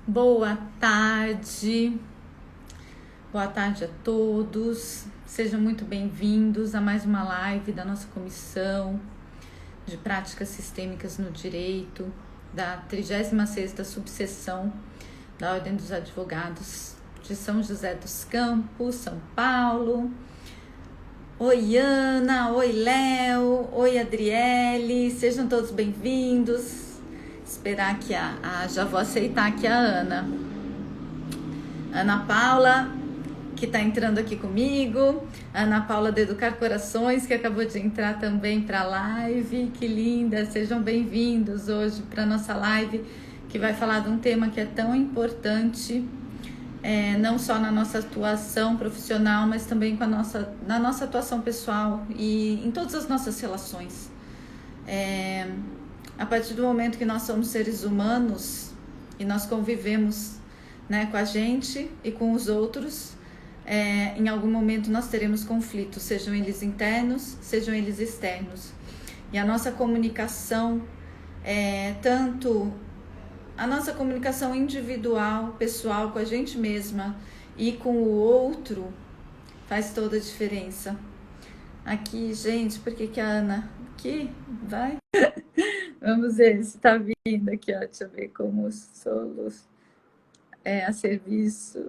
Boa tarde, boa tarde a todos. Sejam muito bem-vindos a mais uma live da nossa Comissão de Práticas Sistêmicas no Direito, da 36ª Subseção da Ordem dos Advogados de São José dos Campos, São Paulo. Oi, Ana, oi, Léo, oi, Adriele, sejam todos bem-vindos. Esperar que já vou aceitar aqui a Ana Paula, que está entrando aqui comigo, Ana Paula do Educar Corações, que acabou de entrar também para a live, que linda, sejam bem-vindos hoje para a nossa live, que vai falar de um tema que é tão importante, não só na nossa atuação profissional, mas também na nossa atuação pessoal e em todas as nossas relações. A partir do momento que nós somos seres humanos e nós convivemos, né, com a gente e com os outros, em algum momento nós teremos conflitos, sejam eles internos, sejam eles externos. E a nossa comunicação, tanto a nossa comunicação individual, pessoal, com a gente mesma e com o outro, faz toda a diferença. Aqui, gente, por que a Ana... Aqui, vai... Vamos ver se está vindo aqui, ó. Deixa eu ver como solos a serviço.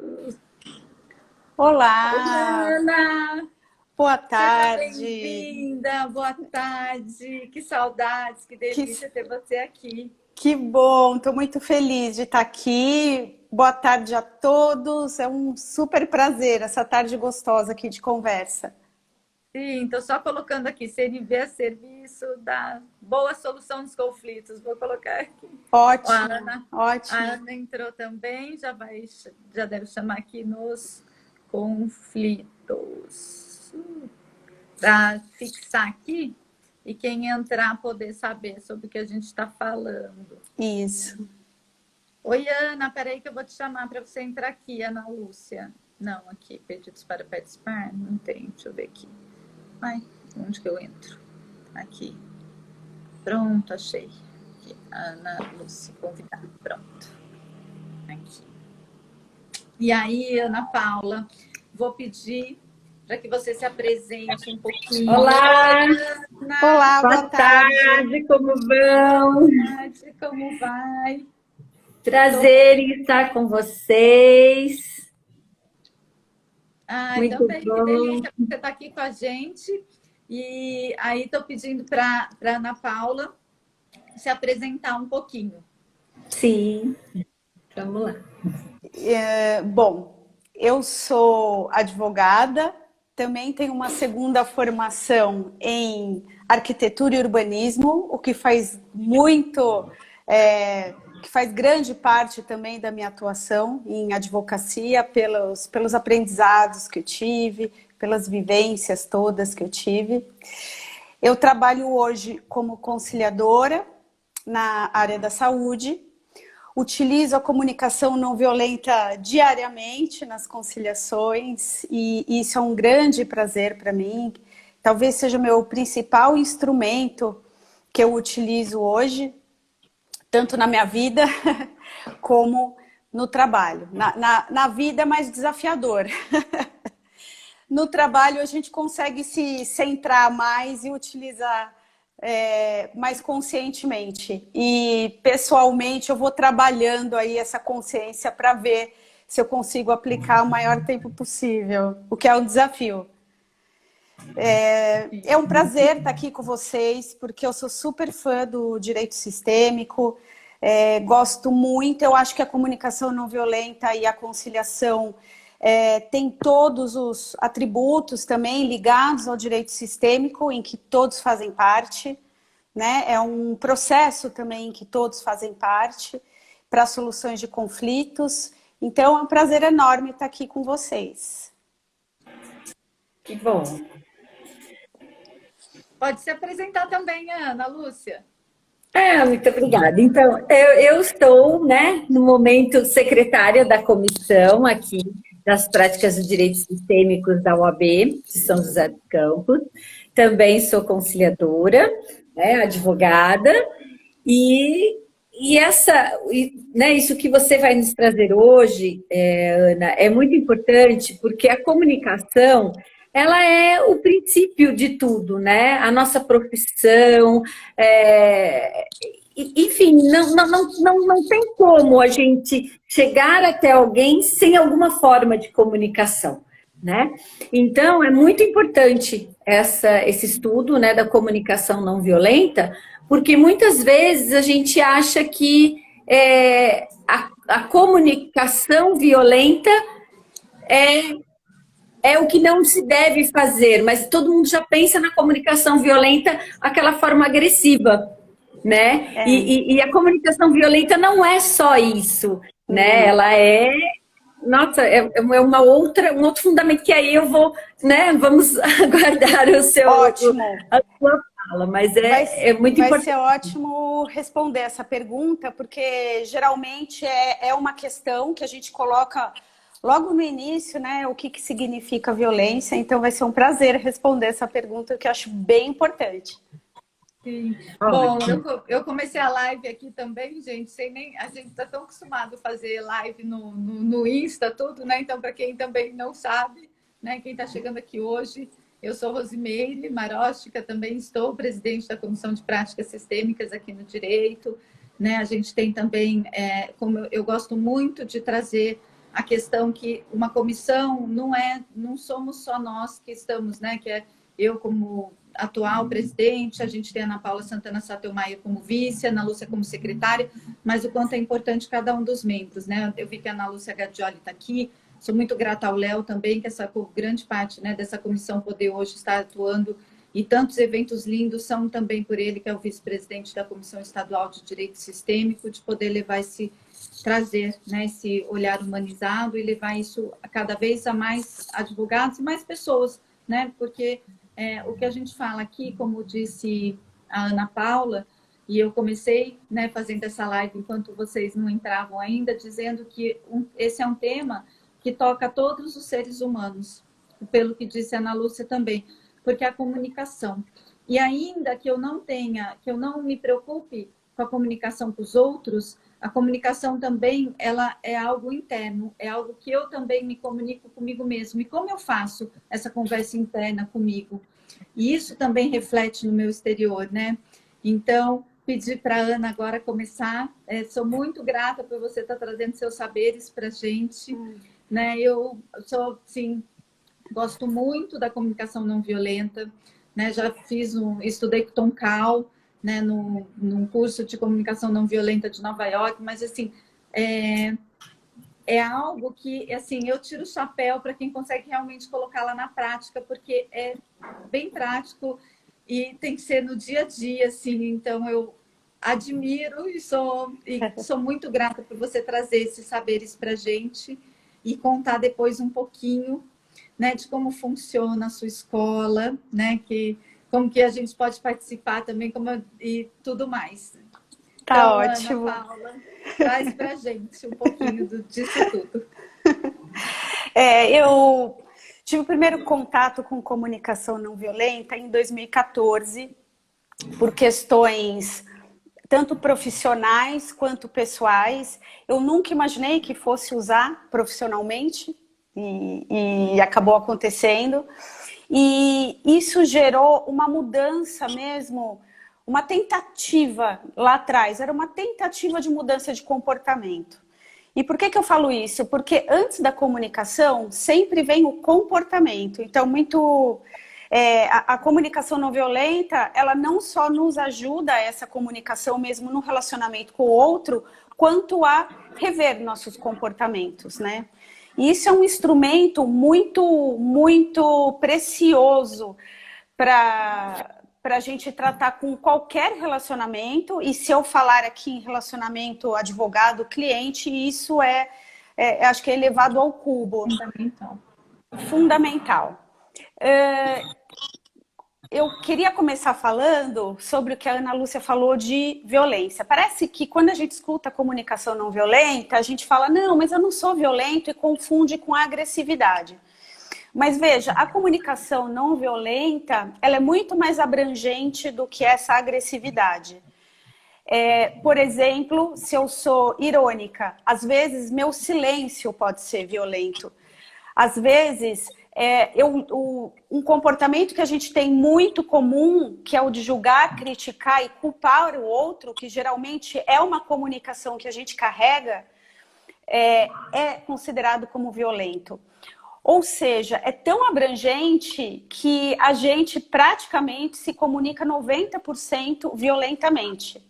Olá! Oi, Ana! Boa tarde! Seja bem-vinda, boa tarde! Que saudades, que delícia ter você aqui. Que bom, estou muito feliz de estar aqui. Boa tarde a todos, é um super prazer essa tarde gostosa aqui de conversa. Sim, estou só colocando aqui, CNV a serviço da boa solução dos conflitos. Vou colocar aqui. Ótimo, ótimo. A Ana entrou também, já deve chamar aqui nos conflitos. Para fixar aqui e quem entrar poder saber sobre o que a gente está falando. Isso. Oi, Ana, peraí que eu vou te chamar para você entrar aqui, Ana Lúcia. Não, aqui, pedidos para participar, não tem, deixa eu ver aqui. Ai, onde que eu entro? Aqui. Pronto, achei. Aqui, Ana Lúcia, convidar. Pronto. Aqui. E aí, Ana Paula, vou pedir para que você se apresente um pouquinho. Olá! Ana. Olá, boa tarde, como vão? Boa tarde, como vai? Prazer em estar com vocês. Muito também, bom. Que delícia você estar aqui com a gente. E aí estou pedindo para Ana Paula se apresentar um pouquinho. Sim, vamos lá. Bom, eu sou advogada, também tenho uma segunda formação em arquitetura e urbanismo, o que faz que faz grande parte também da minha atuação em advocacia, pelos aprendizados que eu tive, pelas vivências todas que eu tive. Eu trabalho hoje como conciliadora na área da saúde, utilizo a comunicação não violenta diariamente nas conciliações e isso é um grande prazer para mim. Talvez seja o meu principal instrumento que eu utilizo hoje, tanto na minha vida como no trabalho. Na vida é mais desafiador. No trabalho a gente consegue se centrar mais e utilizar mais conscientemente. E pessoalmente eu vou trabalhando aí essa consciência para ver se eu consigo aplicar o maior tempo possível, o que é um desafio. É um prazer estar aqui com vocês, porque eu sou super fã do direito sistêmico, gosto muito, eu acho que a comunicação não violenta e a conciliação tem todos os atributos também ligados ao direito sistêmico, em que todos fazem parte, né? É um processo também em que todos fazem parte para soluções de conflitos. Então, é um prazer enorme estar aqui com vocês. Que bom. Pode se apresentar também, Ana Lúcia. Muito obrigada. Então, eu estou, né, no momento, secretária da comissão aqui das práticas de direitos sistêmicos da OAB de São José dos Campos. Também sou conciliadora, né, advogada, e né, isso que você vai nos trazer hoje, Ana, é muito importante porque a comunicação, ela é o princípio de tudo, né? A nossa profissão, enfim, não tem como a gente chegar até alguém sem alguma forma de comunicação, né? Então, é muito importante esse estudo, né, da comunicação não violenta, porque muitas vezes a gente acha que a comunicação violenta é o que não se deve fazer, mas todo mundo já pensa na comunicação violenta, aquela forma agressiva, né? E a comunicação violenta não é só isso, né? Ela nossa, um outro fundamento que aí eu vou, né? Vamos aguardar a sua fala, mas é muito importante. Vai ser ótimo responder essa pergunta, porque geralmente é uma questão que a gente coloca logo no início, né? O que significa violência, então vai ser um prazer responder essa pergunta, que eu acho bem importante. Sim. Bom, eu comecei a live aqui também, gente, a gente está tão acostumado a fazer live no Insta, tudo, né? Então, para quem também não sabe, né? Quem está chegando aqui hoje, eu sou Rosimeire Maróstica, também estou presidente da Comissão de Práticas Sistêmicas aqui no Direito, né? A gente tem também, como eu gosto muito de trazer a questão que uma comissão não somos só nós que estamos, né? Que é eu como atual presidente, a gente tem a Ana Paula Santana Sattelmayer como vice, a Ana Lúcia como secretária, mas o quanto é importante cada um dos membros, né? Eu vi que a Ana Lúcia Gadioli está aqui, sou muito grata ao Léo também, que essa grande parte, né, dessa comissão poder hoje estar atuando, e tantos eventos lindos são também por ele, que é o vice-presidente da Comissão Estadual de Direito Sistêmico, de poder trazer, né, esse olhar humanizado e levar isso a cada vez a mais advogados e mais pessoas, né? Porque o que a gente fala aqui, como disse a Ana Paula, e eu comecei, né, fazendo essa live enquanto vocês não entravam ainda, dizendo que esse é um tema que toca a todos os seres humanos, pelo que disse a Ana Lúcia também, porque a comunicação. E ainda que eu não me preocupe com a comunicação com os outros, a comunicação também, ela é algo interno, é algo que eu também me comunico comigo mesmo. E como eu faço essa conversa interna comigo? E isso também reflete no meu exterior, né? Então, pedir para a Ana agora começar. Sou muito grata por você estar trazendo seus saberes para a gente, né? Eu sim, gosto muito da comunicação não violenta, né? Já estudei com Tom Call, né, num curso de comunicação não violenta de Nova York, mas assim, é algo que, assim, eu tiro o chapéu para quem consegue realmente colocá-la na prática, porque é bem prático e tem que ser no dia a dia, assim, então eu admiro e sou muito grata por você trazer esses saberes para a gente e contar depois um pouquinho, né, de como funciona a sua escola, né, como que a gente pode participar também e tudo mais. Tá então, ótimo. Ana Paula, traz pra gente um pouquinho disso tudo. Eu tive o primeiro contato com comunicação não violenta em 2014, por questões tanto profissionais quanto pessoais. Eu nunca imaginei que fosse usar profissionalmente e acabou acontecendo. E isso gerou uma mudança mesmo, uma tentativa lá atrás, era uma tentativa de mudança de comportamento. E por que eu falo isso? Porque antes da comunicação sempre vem o comportamento. Então, a comunicação não violenta, ela não só nos ajuda a essa comunicação mesmo no relacionamento com o outro, quanto a rever nossos comportamentos, né? E isso é um instrumento muito, muito precioso para a gente tratar com qualquer relacionamento. E se eu falar aqui em relacionamento advogado-cliente, isso acho que é elevado ao cubo. Fundamental. Eu queria começar falando sobre o que a Ana Lúcia falou de violência. Parece que quando a gente escuta comunicação não violenta, a gente fala, não, mas eu não sou violento, e confunde com a agressividade. Mas veja, a comunicação não violenta, ela é muito mais abrangente do que essa agressividade. Por exemplo, se eu sou irônica, às vezes meu silêncio pode ser violento. Às vezes, um comportamento que a gente tem muito comum, que é o de julgar, criticar e culpar o outro, que geralmente é uma comunicação que a gente carrega, é considerado como violento. Ou seja, é tão abrangente que a gente praticamente se comunica 90% violentamente.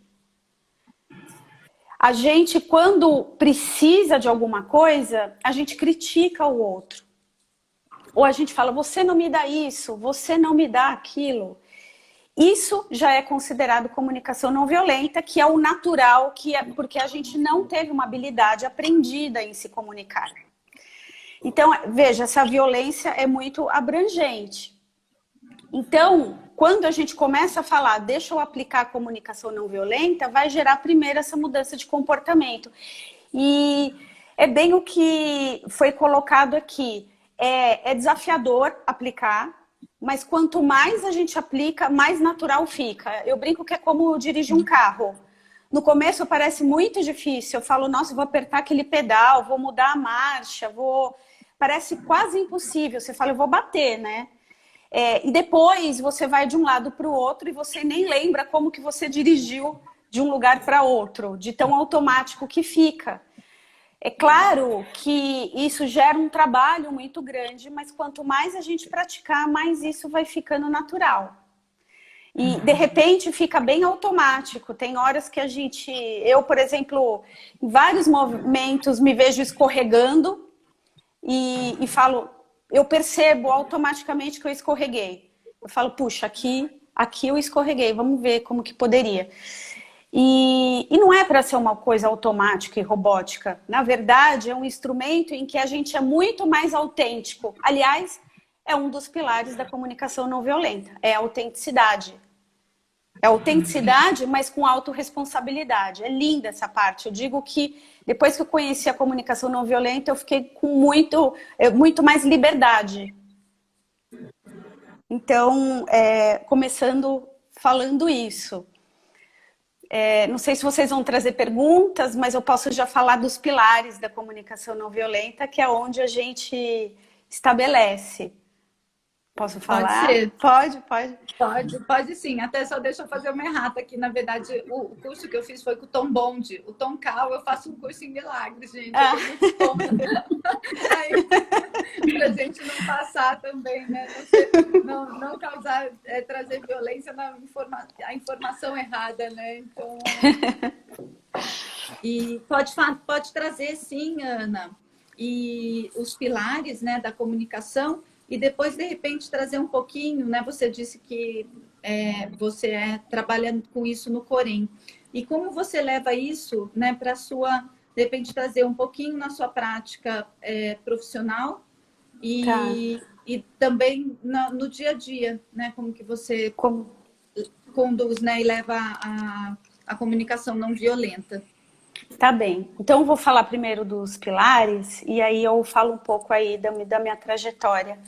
A gente, quando precisa de alguma coisa, a gente critica o outro. Ou a gente fala, você não me dá isso, você não me dá aquilo. Isso já é considerado comunicação não violenta, que é o natural, porque a gente não teve uma habilidade aprendida em se comunicar. Então, veja, essa violência é muito abrangente. Então, quando a gente começa a falar, deixa eu aplicar a comunicação não violenta, vai gerar primeiro essa mudança de comportamento. E é bem o que foi colocado aqui. É desafiador aplicar, mas quanto mais a gente aplica, mais natural fica. Eu brinco que é como dirigir um carro. No começo parece muito difícil. Eu falo, nossa, eu vou apertar aquele pedal, vou mudar a marcha, parece quase impossível. Você fala, eu vou bater, né? E depois você vai de um lado para o outro e você nem lembra como que você dirigiu de um lugar para outro, de tão automático que fica. É claro que isso gera um trabalho muito grande, mas quanto mais a gente praticar, mais isso vai ficando natural. E, de repente, fica bem automático. Tem horas que eu, por exemplo, em vários momentos me vejo escorregando e falo, eu percebo automaticamente que eu escorreguei. Eu falo, puxa, aqui eu escorreguei, vamos ver como que poderia. E não é para ser uma coisa automática e robótica. Na verdade, é um instrumento em que a gente é muito mais autêntico. Aliás, é um dos pilares da comunicação não violenta. É a autenticidade. É autenticidade, mas com autorresponsabilidade. É linda essa parte. Eu digo que depois que eu conheci a comunicação não violenta, eu fiquei com muito mais liberdade. Então, começando falando isso. Não sei se vocês vão trazer perguntas, mas eu posso já falar dos pilares da comunicação não violenta, que é onde a gente estabelece. Posso falar? Pode ser. Pode. Pode sim. Até só deixa eu fazer uma errata aqui. Na verdade, o curso que eu fiz foi com o Tom Bond. O Tom Cal, eu faço um curso em milagres, gente. Pra gente não passar também, né? Não causar, trazer violência a informação errada, né? Então... E pode trazer, sim, Ana. E os pilares, né, da comunicação. E depois, de repente, trazer um pouquinho, né? Você disse que você trabalhando com isso no Corém. E como você leva isso, né, para sua, de repente, trazer um pouquinho na sua prática profissional e também no dia a dia, né? Como que você conduz, né, e leva a comunicação não violenta. Tá bem. Então, eu vou falar primeiro dos pilares e aí eu falo um pouco aí da minha trajetória.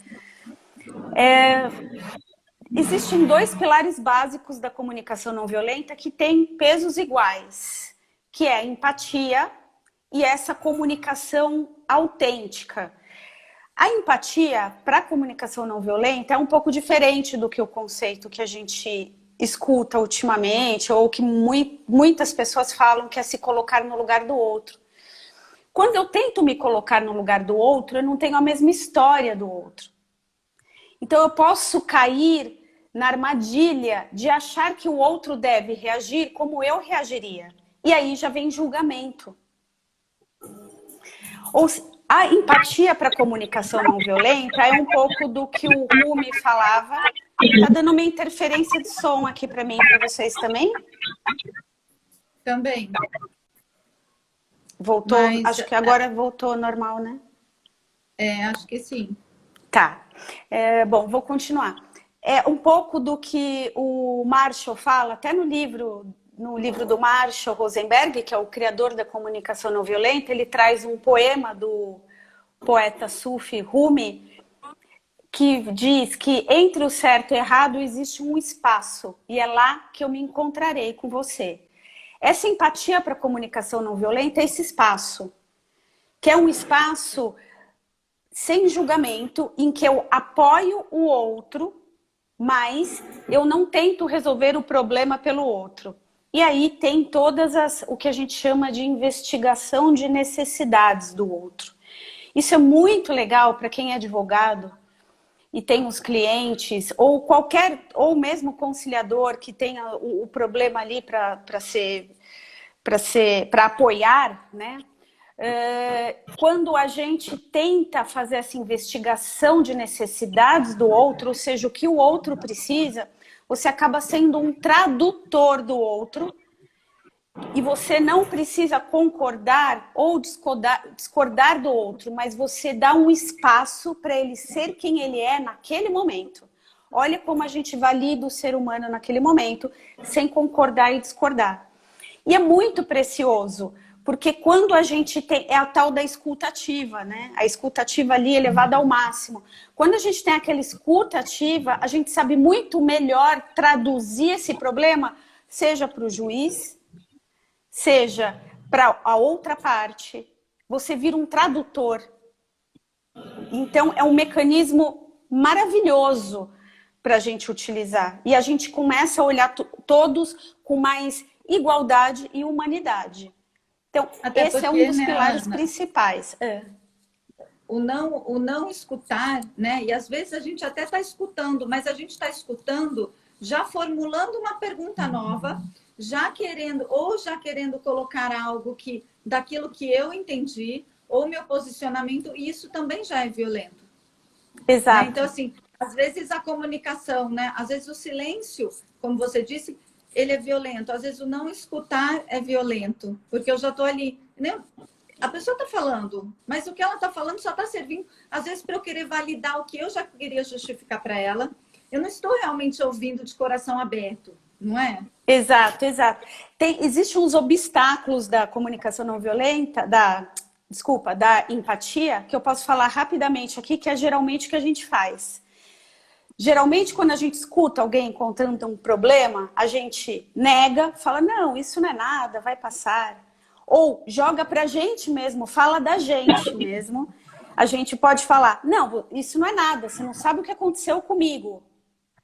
Existem 2 pilares básicos da comunicação não violenta que têm pesos iguais, que é a empatia e essa comunicação autêntica. A empatia para a comunicação não violenta é um pouco diferente do que o conceito que a gente escuta ultimamente, ou que muitas pessoas falam que é se colocar no lugar do outro. Quando eu tento me colocar no lugar do outro, eu não tenho a mesma história do outro. Então eu posso cair na armadilha de achar que o outro deve reagir como eu reagiria. E aí já vem julgamento. A empatia para a comunicação não violenta é um pouco do que o Rumi falava. Tá dando uma interferência de som aqui para mim, para vocês também? Também. Voltou, acho que agora voltou normal, né? Acho que sim. Tá. Bom, vou continuar. É um pouco do que o Marshall fala, até no livro do Marshall Rosenberg, que é o criador da comunicação não violenta, ele traz um poema do poeta sufi Rumi, que diz que entre o certo e o errado existe um espaço, e é lá que eu me encontrarei com você. Essa empatia para a comunicação não violenta é esse espaço, que é um espaço sem julgamento, em que eu apoio o outro, mas eu não tento resolver o problema pelo outro. E aí tem o que a gente chama de investigação de necessidades do outro. Isso é muito legal para quem é advogado e tem os clientes, ou mesmo conciliador que tenha o problema ali para apoiar, né? Quando a gente tenta fazer essa investigação de necessidades do outro, ou seja, o que o outro precisa, você acaba sendo um tradutor do outro, e você não precisa concordar ou discordar do outro, mas você dá um espaço para ele ser quem ele é naquele momento. Olha como a gente valida o ser humano naquele momento, sem concordar e discordar. E é muito precioso, porque quando a gente tem... É a tal da escuta ativa, né? A escuta ativa ali elevada ao máximo. Quando a gente tem aquela escuta ativa, a gente sabe muito melhor traduzir esse problema, seja para o juiz, seja para a outra parte. Você vira um tradutor. Então, é um mecanismo maravilhoso para a gente utilizar. E a gente começa a olhar todos com mais igualdade e humanidade. Então, até esse é um dos pilares principais. O não escutar, né? E às vezes a gente até está escutando, mas a gente está escutando já formulando uma pergunta nova, já querendo colocar algo daquilo que eu entendi, ou meu posicionamento, e isso também já é violento. Exato. Né? Então, assim, às vezes a comunicação, né? Às vezes o silêncio, como você disse, ele é violento. Às vezes o não escutar é violento, porque eu já estou ali. Né? A pessoa está falando, mas o que ela está falando só está servindo, às vezes, para eu querer validar o que eu já queria justificar para ela. Eu não estou realmente ouvindo de coração aberto, não é? Exato, exato. Existem uns obstáculos da comunicação não violenta, da empatia, que eu posso falar rapidamente aqui, que é geralmente o que a gente faz. Geralmente, quando a gente escuta alguém contando um problema, a gente nega, fala, não, isso não é nada, vai passar. Ou joga pra gente mesmo, fala da gente mesmo. A gente pode falar, não, isso não é nada, você não sabe o que aconteceu comigo.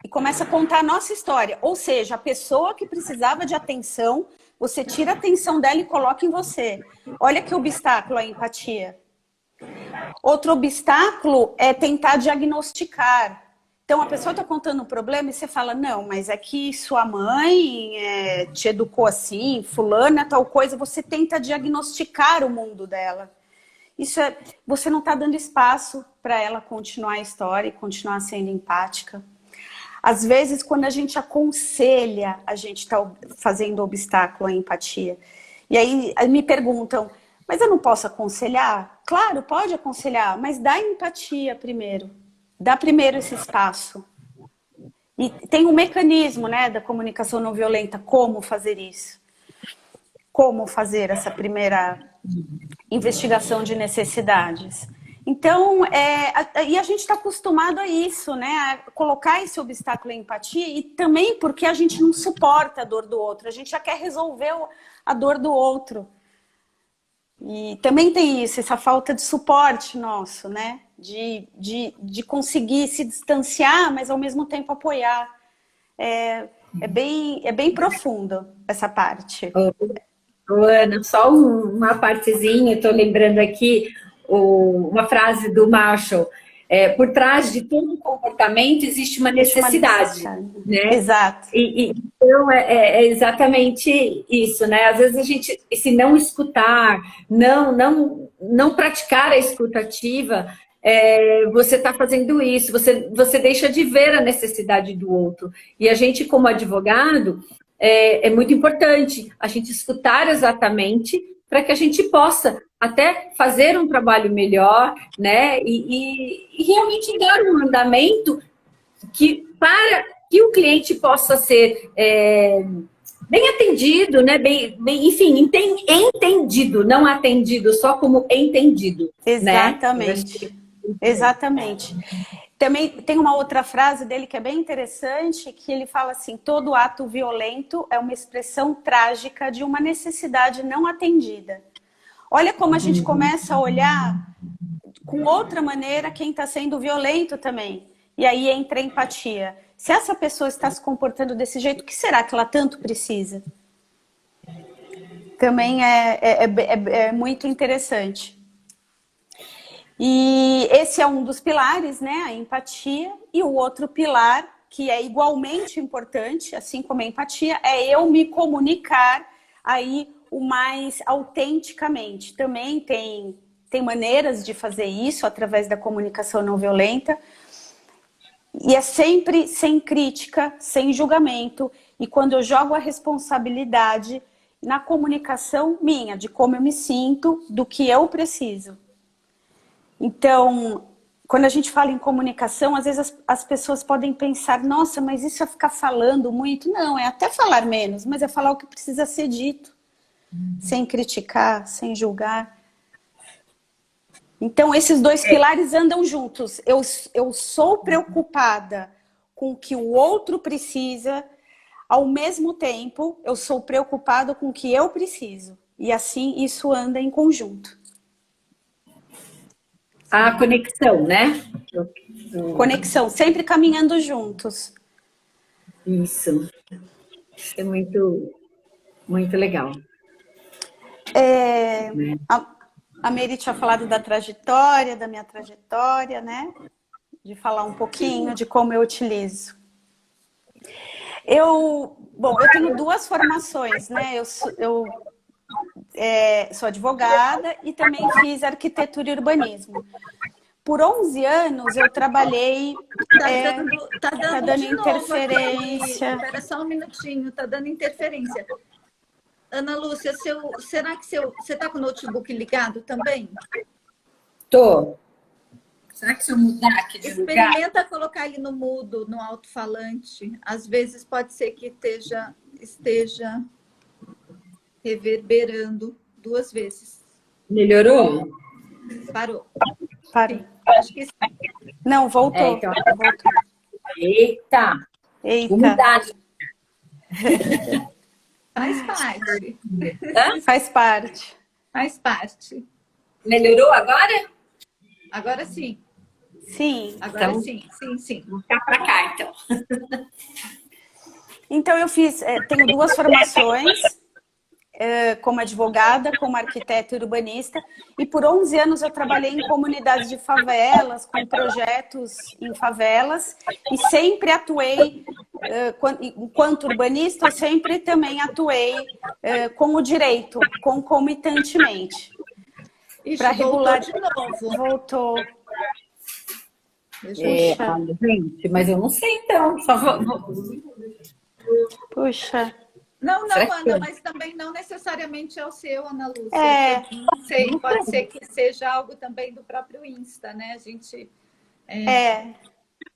E começa a contar a nossa história. Ou seja, a pessoa que precisava de atenção, você tira a atenção dela e coloca em você. Olha que obstáculo a empatia. Outro obstáculo é tentar diagnosticar. Então, a pessoa está contando um problema e você fala, não, mas é que sua mãe te educou assim, fulana, tal coisa. Você tenta diagnosticar o mundo dela. Você não está dando espaço para ela continuar a história e continuar sendo empática. Às vezes, quando a gente aconselha, a gente está fazendo obstáculo à empatia. E aí me perguntam, mas eu não posso aconselhar? Claro, pode aconselhar, mas dá empatia primeiro. Dá primeiro esse espaço. E tem um mecanismo, né, da comunicação não violenta, como fazer isso. Como fazer essa primeira investigação de necessidades. Então, e a gente está acostumado a isso, né, a colocar esse obstáculo à empatia, e também porque a gente não suporta a dor do outro, a gente já quer resolver a dor do outro. E também tem isso, essa falta de suporte nosso, né? De conseguir se distanciar, mas ao mesmo tempo apoiar. É bem profundo essa parte. Ana, só uma partezinha, estou lembrando aqui uma frase do Marshall. Por trás de todo comportamento existe uma necessidade. Né? Exato. Então, é exatamente isso, né? Às vezes a gente, se não escutar, não praticar a escuta ativa, você está fazendo isso, você deixa de ver a necessidade do outro. E a gente, como advogado, é muito importante a gente escutar exatamente para que a gente possa até fazer um trabalho melhor, né? E realmente dar um andamento para que o cliente possa ser bem atendido, né? Enfim, entendido, não atendido, só como entendido. Exatamente. Né? Exatamente. Também tem uma outra frase dele que é bem interessante, que ele fala assim: todo ato violento é uma expressão trágica de uma necessidade não atendida. Olha como a gente começa a olhar com outra maneira quem está sendo violento também. E aí entra a empatia. Se essa pessoa está se comportando desse jeito, o que será que ela tanto precisa? Também é muito interessante. E esse é um dos pilares, né? A empatia. E o outro pilar, que é igualmente importante, assim como a empatia, é eu me comunicar aí o mais autenticamente. Também tem maneiras de fazer isso através da comunicação não violenta. E é sempre sem crítica, sem julgamento. E quando eu jogo a responsabilidade na comunicação minha, de como eu me sinto, do que eu preciso. Então, quando a gente fala em comunicação, às vezes as pessoas podem pensar: nossa, mas isso é ficar falando muito. Não, é até falar menos, mas é falar o que precisa ser dito, sem criticar, sem julgar. Então, esses dois pilares andam juntos. Eu sou preocupada com o que o outro precisa, ao mesmo tempo, eu sou preocupada com o que eu preciso. E assim, isso anda em conjunto. A conexão, né? Conexão, sempre caminhando juntos. Isso. Isso é muito, muito legal. A Mary tinha falado da minha trajetória, né? De falar um pouquinho de como eu utilizo. Eu tenho duas formações, né? Eu sou advogada e também fiz arquitetura e urbanismo. Por 11 anos eu trabalhei... Tá dando de interferência. Espera só um minutinho, tá dando interferência. Ana Lúcia, será que você tá com o notebook ligado também? Tô. Será que se eu mudar aqui de lugar? Experimenta colocar ele no mudo, no alto-falante. Às vezes pode ser que esteja reverberando 2 vezes. Melhorou? Parou. Parei. Acho que sim. Não, voltou. Então... voltou. Eita! Vou mudar. Faz parte. Faz parte. Faz parte. Melhorou agora? Agora sim. Sim. Agora então, sim. Vou ficar para cá, então. Então, eu tenho 2 formações, como advogada, como arquiteta e urbanista, e por 11 anos eu trabalhei em comunidades de favelas, com projetos em favelas, e sempre atuei, enquanto urbanista, eu sempre também atuei com o direito, concomitantemente. Para regular de novo. Voltou. Gente, mas eu não sei, então. Puxa. Não, Ana, mas também não necessariamente é o seu, Ana Lúcia. Não sei, pode ser que seja algo também do próprio Insta, né? A gente...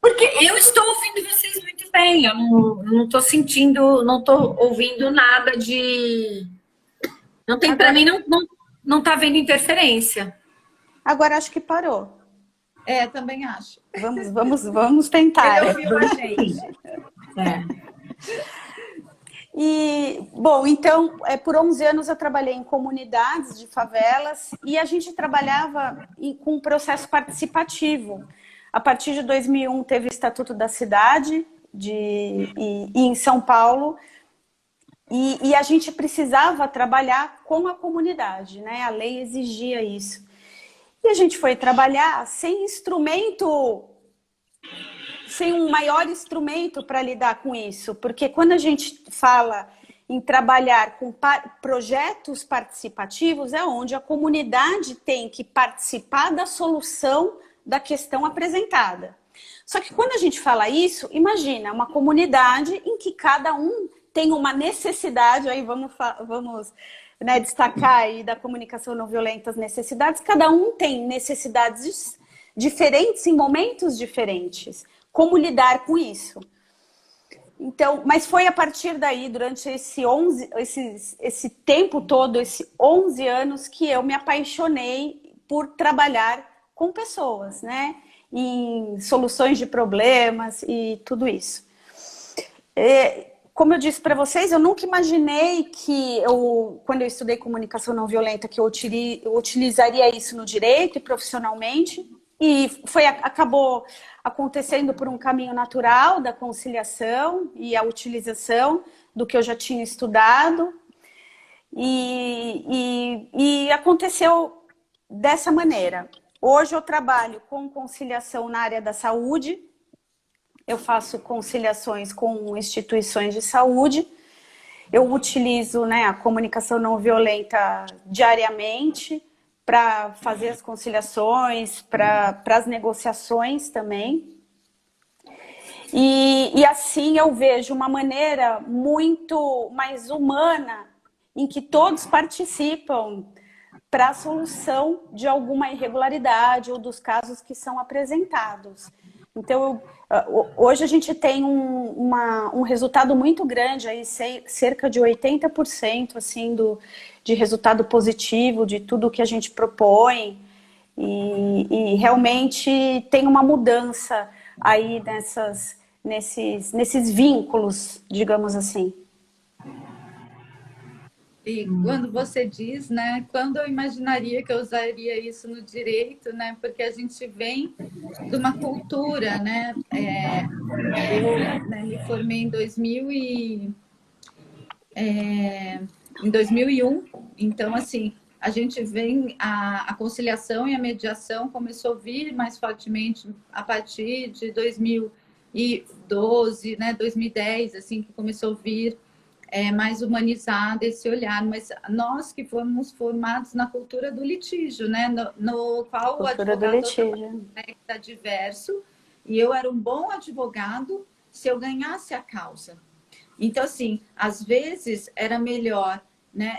Porque eu estou ouvindo vocês muito bem, eu não estou sentindo, não estou ouvindo nada de... Não tem, para mim, não está havendo interferência. Agora acho que parou. Também acho. Vamos tentar. Ele ouviu a gente. E, bom, então, por 11 anos eu trabalhei em comunidades de favelas e a gente trabalhava com um processo participativo. A partir de 2001 teve o Estatuto da Cidade e em São Paulo e a gente precisava trabalhar com a comunidade, né? A lei exigia isso. E a gente foi trabalhar sem um maior instrumento para lidar com isso, porque quando a gente fala em trabalhar com projetos participativos, é onde a comunidade tem que participar da solução da questão apresentada. Só que quando a gente fala isso, imagina uma comunidade em que cada um tem uma necessidade, aí vamos destacar aí da comunicação não violenta as necessidades, cada um tem necessidades diferentes em momentos diferentes. Como lidar com isso? Então, mas foi a partir daí, durante esse tempo todo, esses 11 anos, que eu me apaixonei por trabalhar com pessoas, né? em soluções de problemas e tudo isso. Como eu disse para vocês, eu nunca imaginei que quando eu estudei comunicação não violenta, que eu utilizaria isso no direito e profissionalmente, e acabou acontecendo por um caminho natural da conciliação e a utilização do que eu já tinha estudado, e aconteceu dessa maneira. Hoje eu trabalho com conciliação na área da saúde. Eu faço conciliações com instituições de saúde. Eu utilizo, né, a comunicação não violenta diariamente para fazer as conciliações, para as negociações também. E assim eu vejo uma maneira muito mais humana em que todos participam para a solução de alguma irregularidade ou dos casos que são apresentados. Então, hoje a gente tem um resultado muito grande, aí, cerca de 80% assim, de resultado positivo de tudo que a gente propõe, e realmente tem uma mudança aí nesses vínculos, digamos assim. E quando você diz, né, quando eu imaginaria que eu usaria isso no direito, né, porque a gente vem de uma cultura, né, eu, né, me formei em 2001, então, assim, a gente vem, a conciliação e a mediação começou a vir mais fortemente a partir de 2012, né, 2010, assim, que começou a vir mais humanizado esse olhar, mas nós que fomos formados na cultura do litígio, né, no qual o advogado está diverso, e eu era um bom advogado se eu ganhasse a causa. Então, assim, às vezes era melhor, né,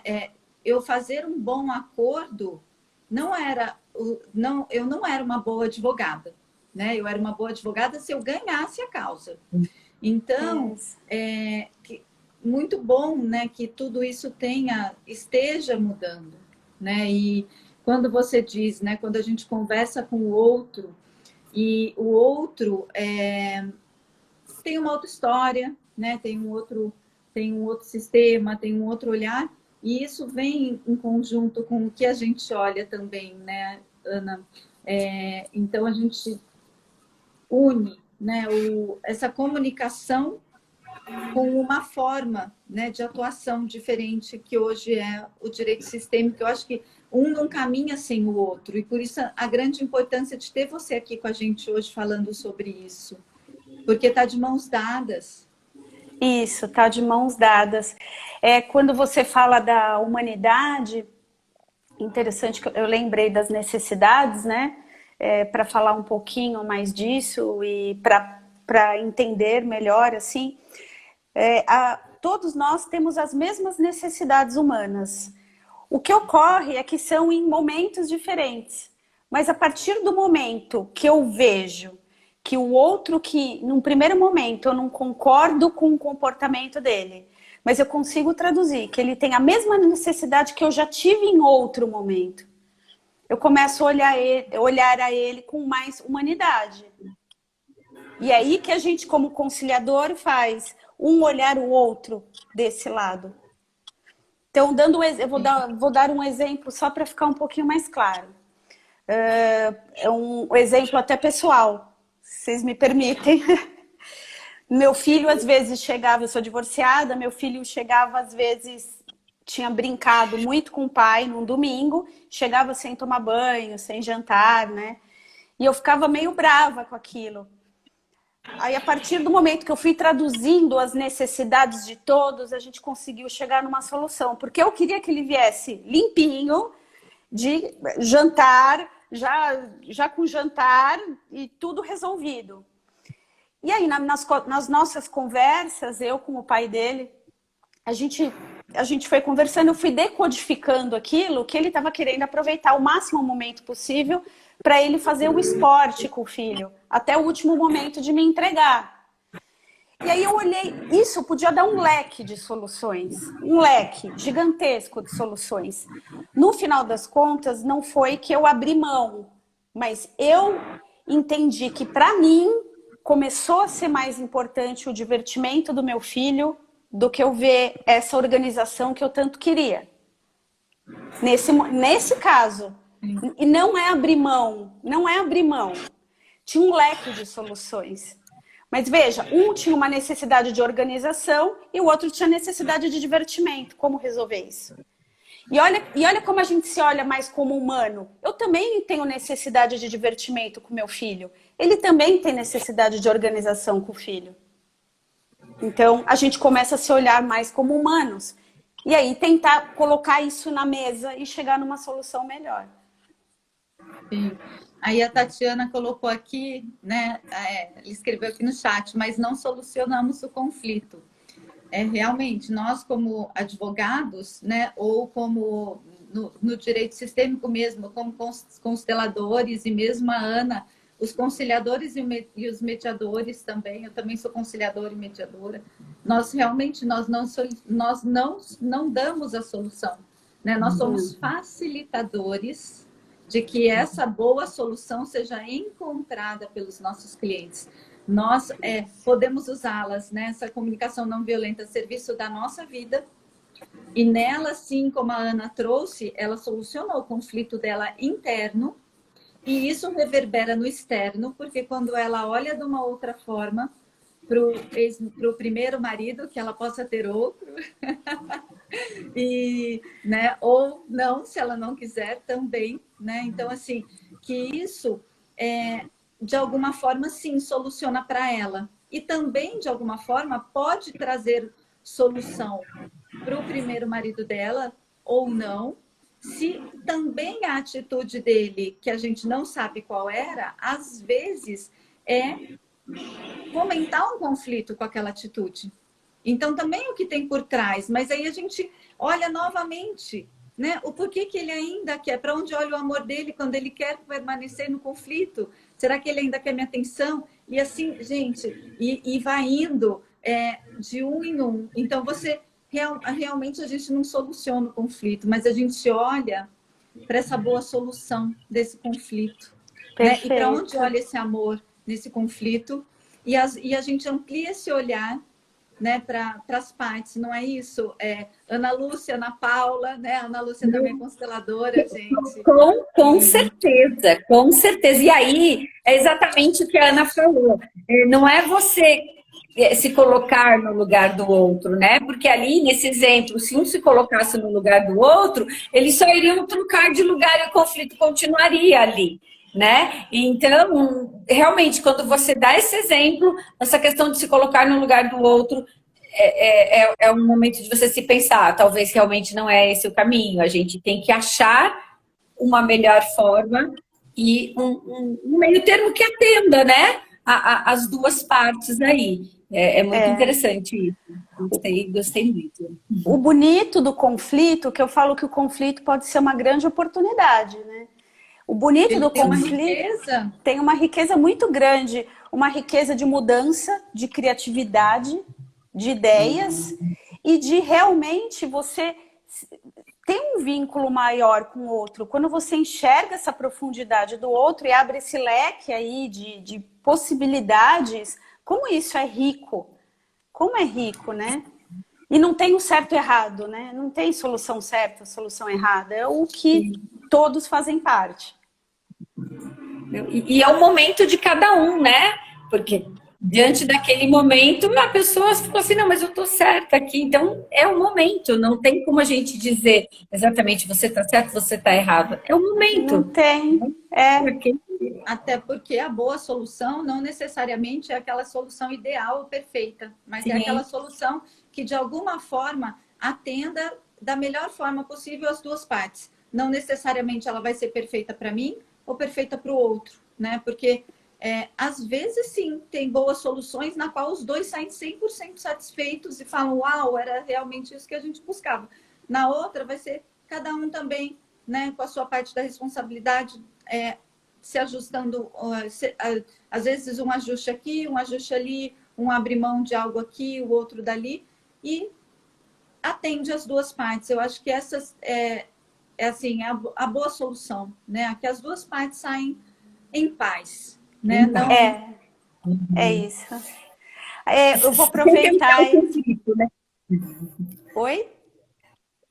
eu fazer um bom acordo, eu não era uma boa advogada, né, eu era uma boa advogada se eu ganhasse a causa. Então, muito bom, né, que tudo isso esteja mudando, né? E quando você diz, né, quando a gente conversa com o outro e o outro tem uma outra história, né? Tem um outro sistema, tem um outro olhar, e isso vem em conjunto com o que a gente olha também, né, Ana? Então a gente une, né, essa comunicação com uma forma, né, de atuação diferente, que hoje é o direito sistêmico. Eu acho que um não caminha sem o outro, e por isso a grande importância de ter você aqui com a gente hoje falando sobre isso, porque está de mãos dadas. Isso, está de mãos dadas. Quando você fala da humanidade, interessante que eu lembrei das necessidades, né, para falar um pouquinho mais disso e para entender melhor, assim, todos nós temos as mesmas necessidades humanas. O que ocorre é que são em momentos diferentes. Mas a partir do momento que eu vejo que o outro, que num primeiro momento eu não concordo com o comportamento dele, mas eu consigo traduzir que ele tem a mesma necessidade que eu já tive em outro momento, eu começo a olhar a ele com mais humanidade. E é aí que a gente, como conciliador, faz um olhar o outro desse lado. Então, eu vou dar um exemplo só para ficar um pouquinho mais claro. Um exemplo até pessoal, se vocês me permitem. Meu filho, às vezes, chegava, eu sou divorciada, meu filho chegava, às vezes, tinha brincado muito com o pai num domingo, chegava sem tomar banho, sem jantar, né? E eu ficava meio brava com aquilo. Aí, a partir do momento que eu fui traduzindo as necessidades de todos, a gente conseguiu chegar numa solução. Porque eu queria que ele viesse limpinho, de jantar, já com jantar e tudo resolvido. E aí, nas nossas conversas, eu com o pai dele, a gente foi conversando, eu fui decodificando aquilo que ele estava querendo aproveitar o máximo momento possível para ele fazer o esporte com o filho, até o último momento de me entregar. E aí eu olhei, isso podia dar um leque de soluções, um leque gigantesco de soluções. No final das contas, não foi que eu abri mão, mas eu entendi que para mim começou a ser mais importante o divertimento do meu filho do que eu ver essa organização que eu tanto queria. Nesse caso. E não é abrir mão, não é abrir mão. Tinha um leque de soluções. Mas veja, um tinha uma necessidade de organização e o outro tinha necessidade de divertimento. Como resolver isso? E olha como a gente se olha mais como humano. Eu também tenho necessidade de divertimento com meu filho. Ele também tem necessidade de organização com o filho. Então, a gente começa a se olhar mais como humanos. E aí, tentar colocar isso na mesa e chegar numa solução melhor. Sim. Aí a Tatiana colocou aqui, né? Ele escreveu aqui no chat, mas não solucionamos o conflito. Realmente, nós como advogados, né? Ou como no direito sistêmico mesmo, como consteladores, e mesmo a Ana, os conciliadores e os mediadores também, eu também sou conciliadora e mediadora, nós realmente nós não damos a solução, né? Nós somos facilitadores de que essa boa solução seja encontrada pelos nossos clientes. Nós podemos usá-las, né? Essa comunicação não violenta a serviço da nossa vida, e nela, sim, como a Ana trouxe, ela solucionou o conflito dela interno, e isso reverbera no externo, porque quando ela olha de uma outra forma para o primeiro marido, que ela possa ter outro, e, né, ou não, se ela não quiser também, né? Então, assim, que isso, de alguma forma, sim, soluciona para ela. E também, de alguma forma, pode trazer solução para o primeiro marido dela, ou não, se também a atitude dele, que a gente não sabe qual era, às vezes é fomentar um conflito com aquela atitude. Então, também o que tem por trás, mas aí a gente olha novamente, né? O porquê que ele ainda quer, para onde olha o amor dele quando ele quer permanecer no conflito? Será que ele ainda quer minha atenção? E assim, gente, e vai indo de um em um. Então, realmente a gente não soluciona o conflito, mas a gente olha para essa boa solução desse conflito. Né? E para onde olha esse amor nesse conflito? E a gente amplia esse olhar, né, para as partes, não é isso? Ana Lúcia, Ana Paula, né? Ana Lúcia também é consteladora, gente. Com certeza, com certeza. E aí, é exatamente o que a Ana falou. Não é você se colocar no lugar do outro, né? Porque ali, nesse exemplo, se um se colocasse no lugar do outro, eles só iriam trocar de lugar e o conflito continuaria ali, né? Então, realmente, quando você dá esse exemplo, essa questão de se colocar no lugar do outro é um momento de você se pensar, talvez realmente não é esse o caminho, a gente tem que achar uma melhor forma e um meio termo que atenda, né? As duas partes aí. É muito interessante isso. Gostei muito. O bonito do conflito, que eu falo que o conflito pode ser uma grande oportunidade, né? O bonito do conflito tem uma riqueza muito grande, uma riqueza de mudança, de criatividade, de ideias e de realmente você ter um vínculo maior com o outro. Quando você enxerga essa profundidade do outro e abre esse leque aí de possibilidades, como isso é rico. Como é rico, né? E não tem o certo e errado, né? Não tem solução certa, solução errada. É o que todos fazem parte. E é o momento de cada um, né? Porque diante daquele momento, a pessoa ficou assim, não, mas eu tô certa aqui. Então, é o momento. Não tem como a gente dizer exatamente você tá certo, você tá errado. É o momento. Não tem. Até porque a boa solução não necessariamente é aquela solução ideal ou perfeita, mas é aquela solução que, de alguma forma, atenda da melhor forma possível as duas partes. Não necessariamente ela vai ser perfeita para mim ou perfeita para o outro, né? Porque, às vezes, sim, tem boas soluções na qual os dois saem 100% satisfeitos e falam, uau, era realmente isso que a gente buscava. Na outra, vai ser cada um também, né, com a sua parte da responsabilidade, se ajustando, às vezes um ajuste aqui, um ajuste ali, um abre mão de algo aqui, o outro dali, e atende as duas partes. Eu acho que essas assim, a boa solução, né? Que as duas partes saem em paz. né? Não... É isso. Eu vou aproveitar... Sem carregar o conflito, né? Oi?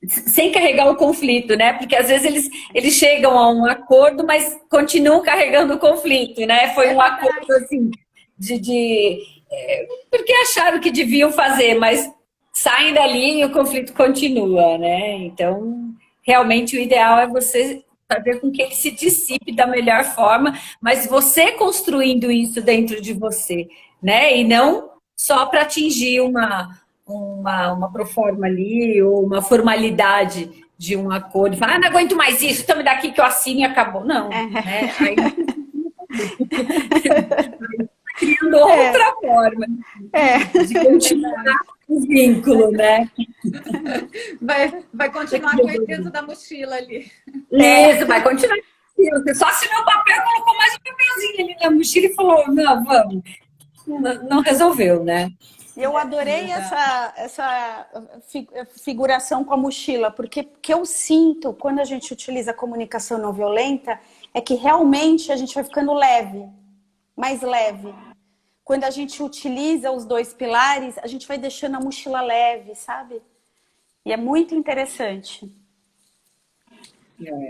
Sem carregar o conflito, né? Porque às vezes eles chegam a um acordo, mas continuam carregando o conflito, né? Foi um acordo assim porque acharam que deviam fazer, mas saem dali e o conflito continua, né? Então, realmente o ideal é você fazer com que ele se dissipe da melhor forma, mas você construindo isso dentro de você, né? E não só para atingir uma proforma ali, ou uma formalidade de um acordo. Falar, não aguento mais isso, tome daqui que eu assino e acabou. Não, né? Aí criando outra forma de continuar o vínculo, né? Vai continuar com 80 da mochila ali. Isso, vai continuar. Você só assinou o papel, colocou mais um papelzinho ali na mochila e falou, não, vamos. Não resolveu, né? Eu adorei essa figuração com a mochila, porque o que eu sinto quando a gente utiliza a comunicação não violenta é que realmente a gente vai ficando leve, mais leve. Quando a gente utiliza os 2 pilares, a gente vai deixando a mochila leve, sabe? E é muito interessante.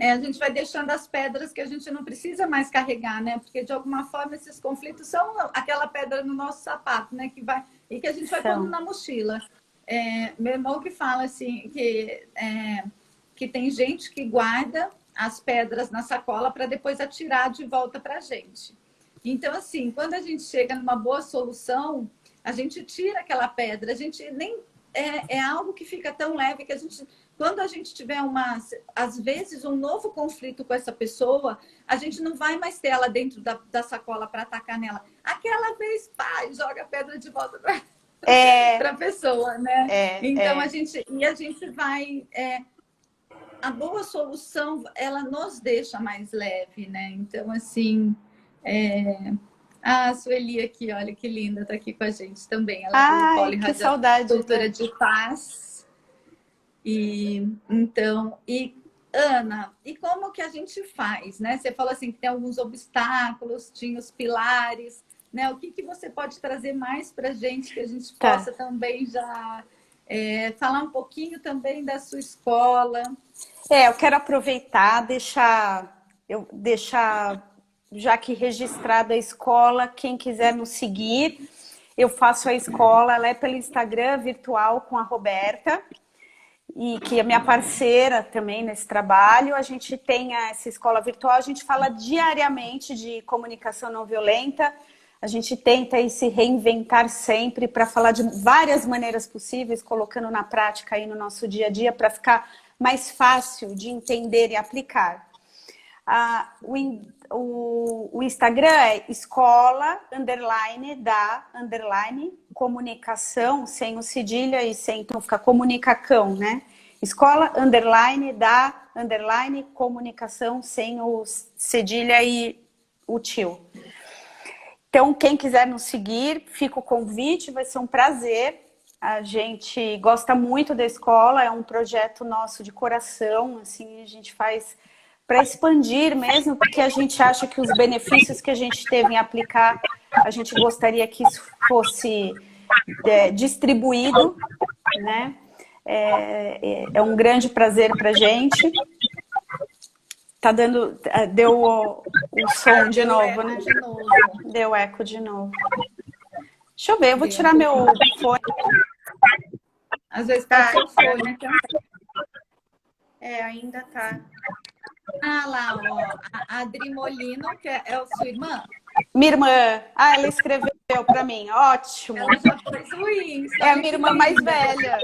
A gente vai deixando as pedras que a gente não precisa mais carregar, né? Porque de alguma forma esses conflitos são aquela pedra no nosso sapato, né? E que a gente vai pondo na mochila. Meu irmão que fala assim que tem gente que guarda as pedras na sacola para depois atirar de volta para a gente. Então, assim, quando a gente chega numa boa solução, a gente tira aquela pedra, a gente nem é algo que fica tão leve que a gente, quando a gente tiver às vezes, um novo conflito com essa pessoa, a gente não vai mais ter ela dentro da sacola para atacar nela. Aquela vez, pá, joga a pedra de volta para a pessoa, né? Então, a gente vai... a boa solução, ela nos deixa mais leve, né? Então, assim... a Sueli aqui, olha que linda, tá aqui com a gente também. Ela Ai, que saudade. Doutora de Paz. Ana, e como que a gente faz, né? Você falou assim que tem alguns obstáculos, tinha os pilares, né? O que você pode trazer mais pra gente, que a gente possa também já falar um pouquinho também da sua escola. Eu quero aproveitar, deixar já que registrada a escola, quem quiser nos seguir, eu faço a escola, ela é pelo Instagram virtual com a Roberta, e que é minha parceira também nesse trabalho. A gente tem essa escola virtual, a gente fala diariamente de comunicação não violenta, a gente tenta aí se reinventar sempre para falar de várias maneiras possíveis, colocando na prática aí no nosso dia a dia para ficar mais fácil de entender e aplicar. O Instagram é escola_da_comunicação, sem o cedilha e sem, então fica comunicacão, né? Escola_da_comunicação, sem o cedilha e o tio. Então, quem quiser nos seguir, fica o convite, vai ser um prazer. A gente gosta muito da escola, é um projeto nosso de coração, assim, a gente faz para expandir mesmo, porque a gente acha que os benefícios que a gente teve em aplicar, a gente gostaria que isso fosse distribuído, né? É um grande prazer para a gente. Deu o som de novo, né? Deu eco de novo. Deixa eu ver, eu vou tirar meu fone. Às vezes tá seu fone, então. Ainda tá. Ah, lá, ó, a Adri Molino, que é a sua irmã? Minha irmã. Ela escreveu para mim, ótimo. Ela já fez ruim. É a minha irmã mais velha.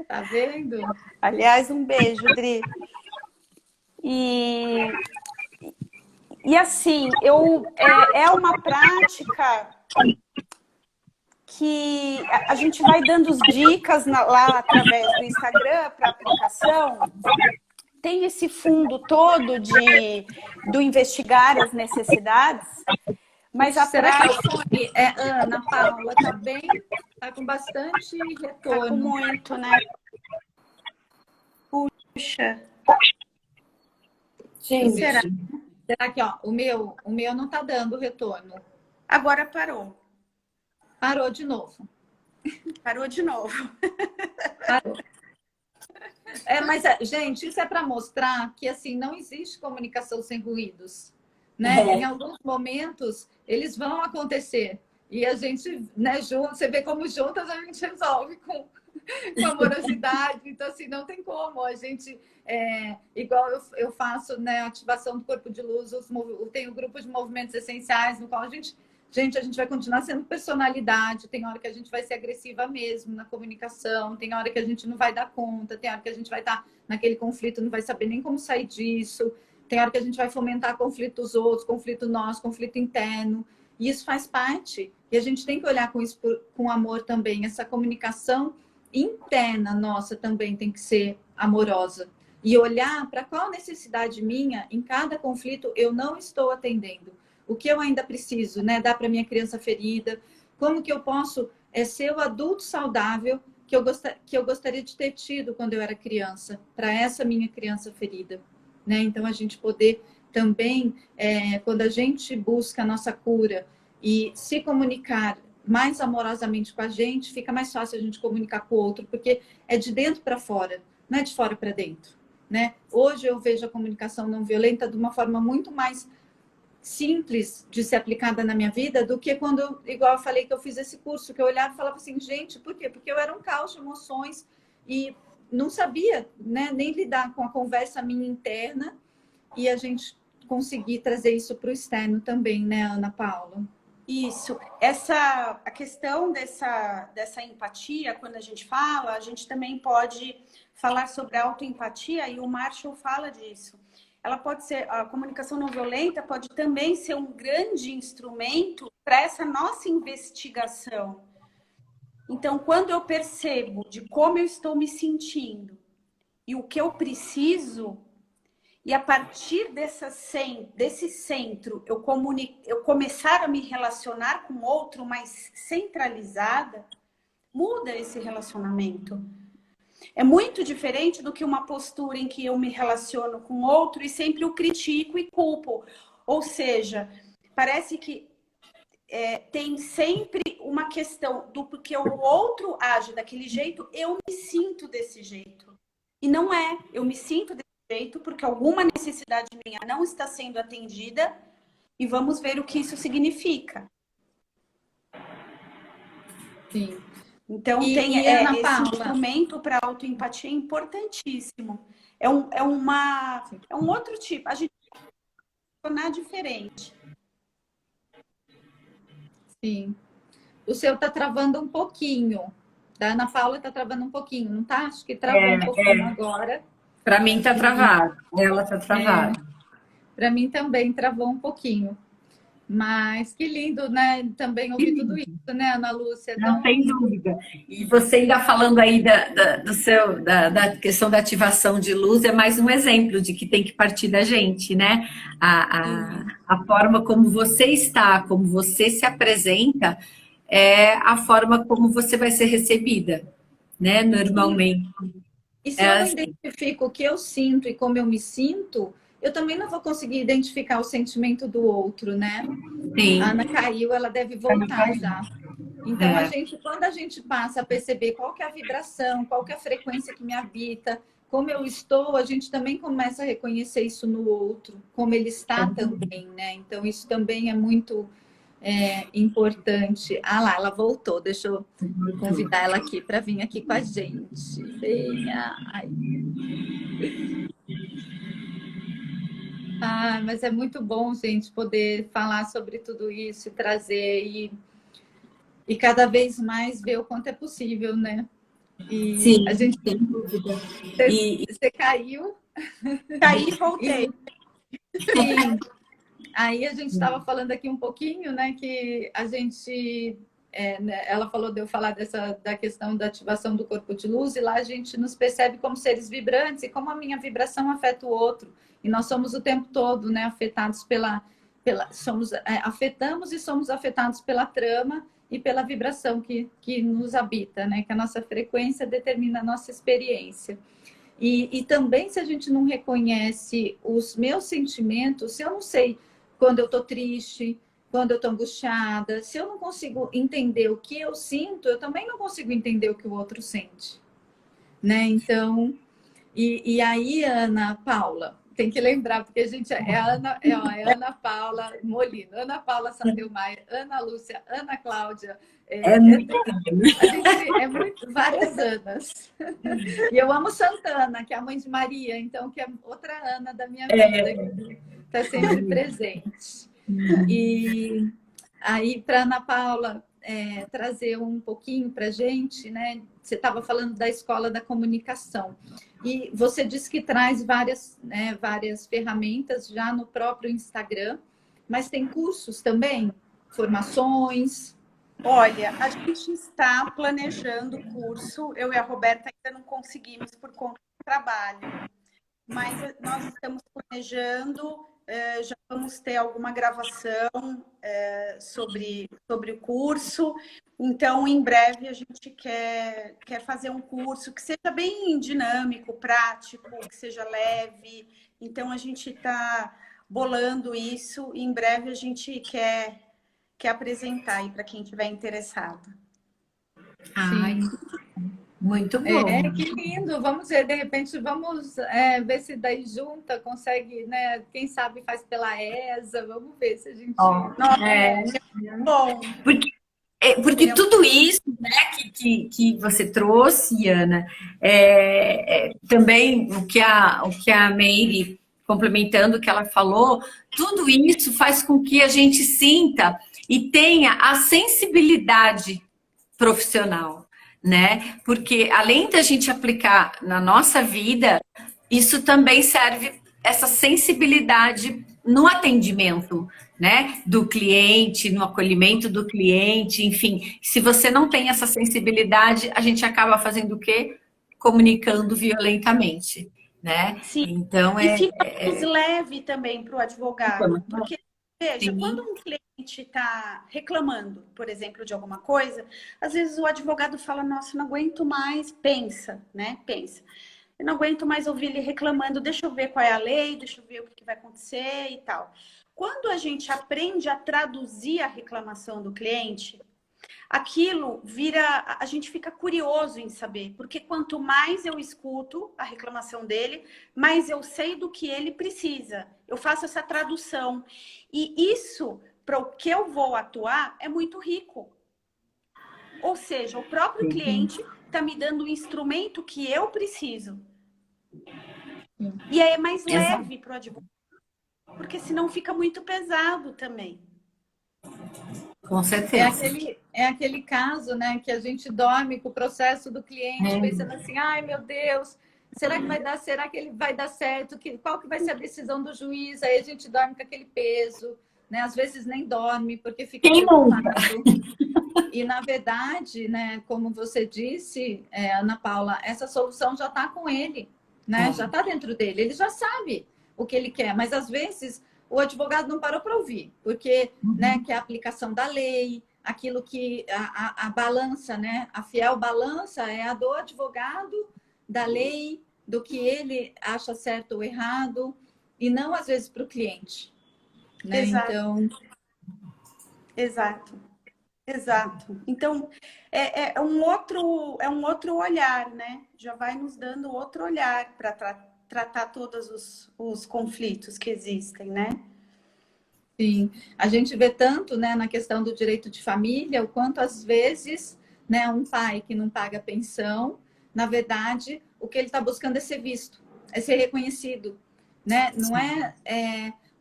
Tá vendo? Aliás, um beijo, Dri. E assim, é uma prática que a gente vai dando as dicas lá através do Instagram para aplicação. Tem esse fundo todo do investigar as necessidades, mas a prática... Ana Paula, tá com bastante retorno. Tá com muito, né? Puxa. Gente, Será? Será que, ó, o meu não tá dando retorno. Agora parou. Parou de novo. Parou de novo. Parou. Mas, gente, isso é para mostrar que, assim, não existe comunicação sem ruídos, né? Em alguns momentos, eles vão acontecer. E a gente, né, você vê como juntas a gente resolve com amorosidade. Então, assim, não tem como. A gente, igual eu faço, né, ativação do corpo de luz, eu tenho grupos de movimentos essenciais, no qual a gente vai continuar sendo personalidade. Tem hora que a gente vai ser agressiva mesmo na comunicação, tem hora que a gente não vai dar conta, tem hora que a gente vai estar naquele conflito, não vai saber nem como sair disso, tem hora que a gente vai fomentar conflito dos outros, conflito nosso, conflito interno. E isso faz parte. E a gente tem que olhar com isso com amor também. Essa comunicação interna nossa também tem que ser amorosa. E olhar para qual necessidade minha em cada conflito eu não estou atendendo. O que eu ainda preciso, né? Dar para minha criança ferida. Como que eu posso ser o adulto saudável que eu gostaria de ter tido quando eu era criança, para essa minha criança ferida. Né? Então, a gente poder também, quando a gente busca a nossa cura e se comunicar mais amorosamente com a gente, fica mais fácil a gente comunicar com o outro, porque é de dentro para fora, não é de fora para dentro. Né? Hoje eu vejo a comunicação não violenta de uma forma muito mais simples de ser aplicada na minha vida do que quando, igual eu falei que eu fiz esse curso, que eu olhava e falava assim, gente, por quê? Porque eu era um caos de emoções e não sabia, né, nem lidar com a conversa minha interna e a gente conseguir trazer isso para o externo também, né, Ana Paula? Isso. A questão dessa empatia, quando a gente também pode falar sobre a autoempatia, e o Marshall fala disso. Ela pode ser, a comunicação não violenta pode também ser um grande instrumento para essa nossa investigação. Então, quando eu percebo de como eu estou me sentindo e o que eu preciso, e a partir desse centro eu começar a me relacionar com outro mais centralizada, muda esse relacionamento. É muito diferente do que uma postura em que eu me relaciono com outro e sempre o critico e culpo. Ou seja, parece que tem sempre uma questão do porque o outro age daquele jeito, eu me sinto desse jeito. E não é, eu me sinto desse jeito porque alguma necessidade minha não está sendo atendida e vamos ver o que isso significa. Sim. Então, tem Ana esse Paula, instrumento para autoempatia é importantíssimo. É um outro tipo. A gente vai tornar diferente. sim. O seu tá travando um pouquinho. Da Ana Paula tá travando um pouquinho, não tá? Acho que travou um pouquinho agora. para mim tá travado, ela tá travada. Para mim também travou um pouquinho. Mas que lindo, né? Também ouvir tudo isso, né, Ana Lúcia? Não tem dúvida. E você ainda falando aí da questão da ativação de luz, é mais um exemplo de que tem que partir da gente, né? A forma como você está, como você se apresenta, é a forma como você vai ser recebida, né? Normalmente. E se eu não identifico o que eu sinto e como eu me sinto, eu também não vou conseguir identificar o sentimento do outro, né? Sim. A Ana caiu, ela deve voltar já. Então, quando a gente passa a perceber qual que é a vibração, qual que é a frequência que me habita, como eu estou, a gente também começa a reconhecer isso no outro, como ele está também, né? Então, isso também é muito importante. Ah lá, ela voltou. Deixa eu convidar ela aqui para vir aqui com a gente. Venha. Ai. Ah, mas é muito bom, gente, poder falar sobre tudo isso e trazer e cada vez mais ver o quanto é possível, né? E sim, a gente sem dúvida. Você caiu. Caí e voltei. Sim. Aí a gente estava falando aqui um pouquinho, né, que a gente, né, ela falou de eu falar da questão da ativação do corpo de luz, e lá a gente nos percebe como seres vibrantes e como a minha vibração afeta o outro. E nós somos o tempo todo, né, afetados afetamos e somos afetados pela trama e pela vibração que nos habita, né, que a nossa frequência determina a nossa experiência. E também se a gente não reconhece os meus sentimentos, se eu não sei quando eu estou triste, quando eu estou angustiada, se eu não consigo entender o que eu sinto, eu também não consigo entender o que o outro sente, né? Então, e aí, Ana Paula, tem que lembrar, porque a gente é Ana Paula Molina, Ana Paula Sandelmaia, Ana Lúcia, Ana Cláudia. É muito A gente é muito, várias Anas. E eu amo Santana, que é a mãe de Maria, então, que é outra Ana da minha vida, que está sempre presente. E aí, para Ana Paula trazer um pouquinho para a gente, né? Você estava falando da escola da comunicação. E você disse que traz várias ferramentas já no próprio Instagram, mas tem cursos também? Formações? Olha, a gente está planejando o curso, eu e a Roberta ainda não conseguimos por conta do trabalho, mas nós estamos planejando, já vamos ter alguma gravação sobre o curso, então em breve a gente quer fazer um curso que seja bem dinâmico, prático, que seja leve, então a gente está bolando isso e em breve a gente quer apresentar aí para quem estiver interessado. Ai, Sim. muito bom. Que lindo! Vamos ver, de repente, vamos ver se daí junta, consegue, né? Quem sabe faz pela ESA, vamos ver se a gente. Bom. Porque tudo isso, né, que você trouxe, Ana, também o que a Meire, complementando o que ela falou, tudo isso faz com que a gente sinta e tenha a sensibilidade profissional, né? Porque além da gente aplicar na nossa vida, isso também serve essa sensibilidade no atendimento, né? Do cliente, no acolhimento do cliente, enfim. Se você não tem essa sensibilidade, a gente acaba fazendo o quê? Comunicando violentamente, né? Sim. Então e fica mais leve também para o advogado, porque veja, sim. quando um cliente está reclamando, por exemplo, de alguma coisa, às vezes o advogado fala, nossa, não aguento mais, pensa, né? Pensa. Eu não aguento mais ouvir ele reclamando, deixa eu ver qual é a lei, deixa eu ver o que vai acontecer e tal. Quando a gente aprende a traduzir a reclamação do cliente, aquilo vira, a gente fica curioso em saber, porque quanto mais eu escuto a reclamação dele, mais eu sei do que ele precisa. Eu faço essa tradução. E isso, para o que eu vou atuar, é muito rico. Ou seja, o próprio cliente está me dando o instrumento que eu preciso. E aí é mais leve para o advogado, porque senão fica muito pesado também. Com certeza. É aquele caso, né, que a gente dorme com o processo do cliente, pensando assim, ai meu Deus, será que vai dar? Será que ele vai dar certo? Qual que vai ser a decisão do juiz? Aí a gente dorme com aquele peso, né? Às vezes nem dorme, porque fica preocupado. E, na verdade, né, como você disse, Ana Paula, essa solução já está com ele, né? Já está dentro dele, ele já sabe o que ele quer, mas às vezes o advogado não parou para ouvir, porque né, que é a aplicação da lei, aquilo que a balança, né? A fiel balança é a do advogado, da lei, do que ele acha certo ou errado, e não às vezes para o cliente. Né? Exato. Então... Exato. Então, é um outro olhar, né? Já vai nos dando outro olhar para tratar todos os conflitos que existem, né? Sim, a gente vê tanto, né, na questão do direito de família, o quanto às vezes, né, um pai que não paga pensão, na verdade, o que ele está buscando é ser visto, é ser reconhecido, né? Não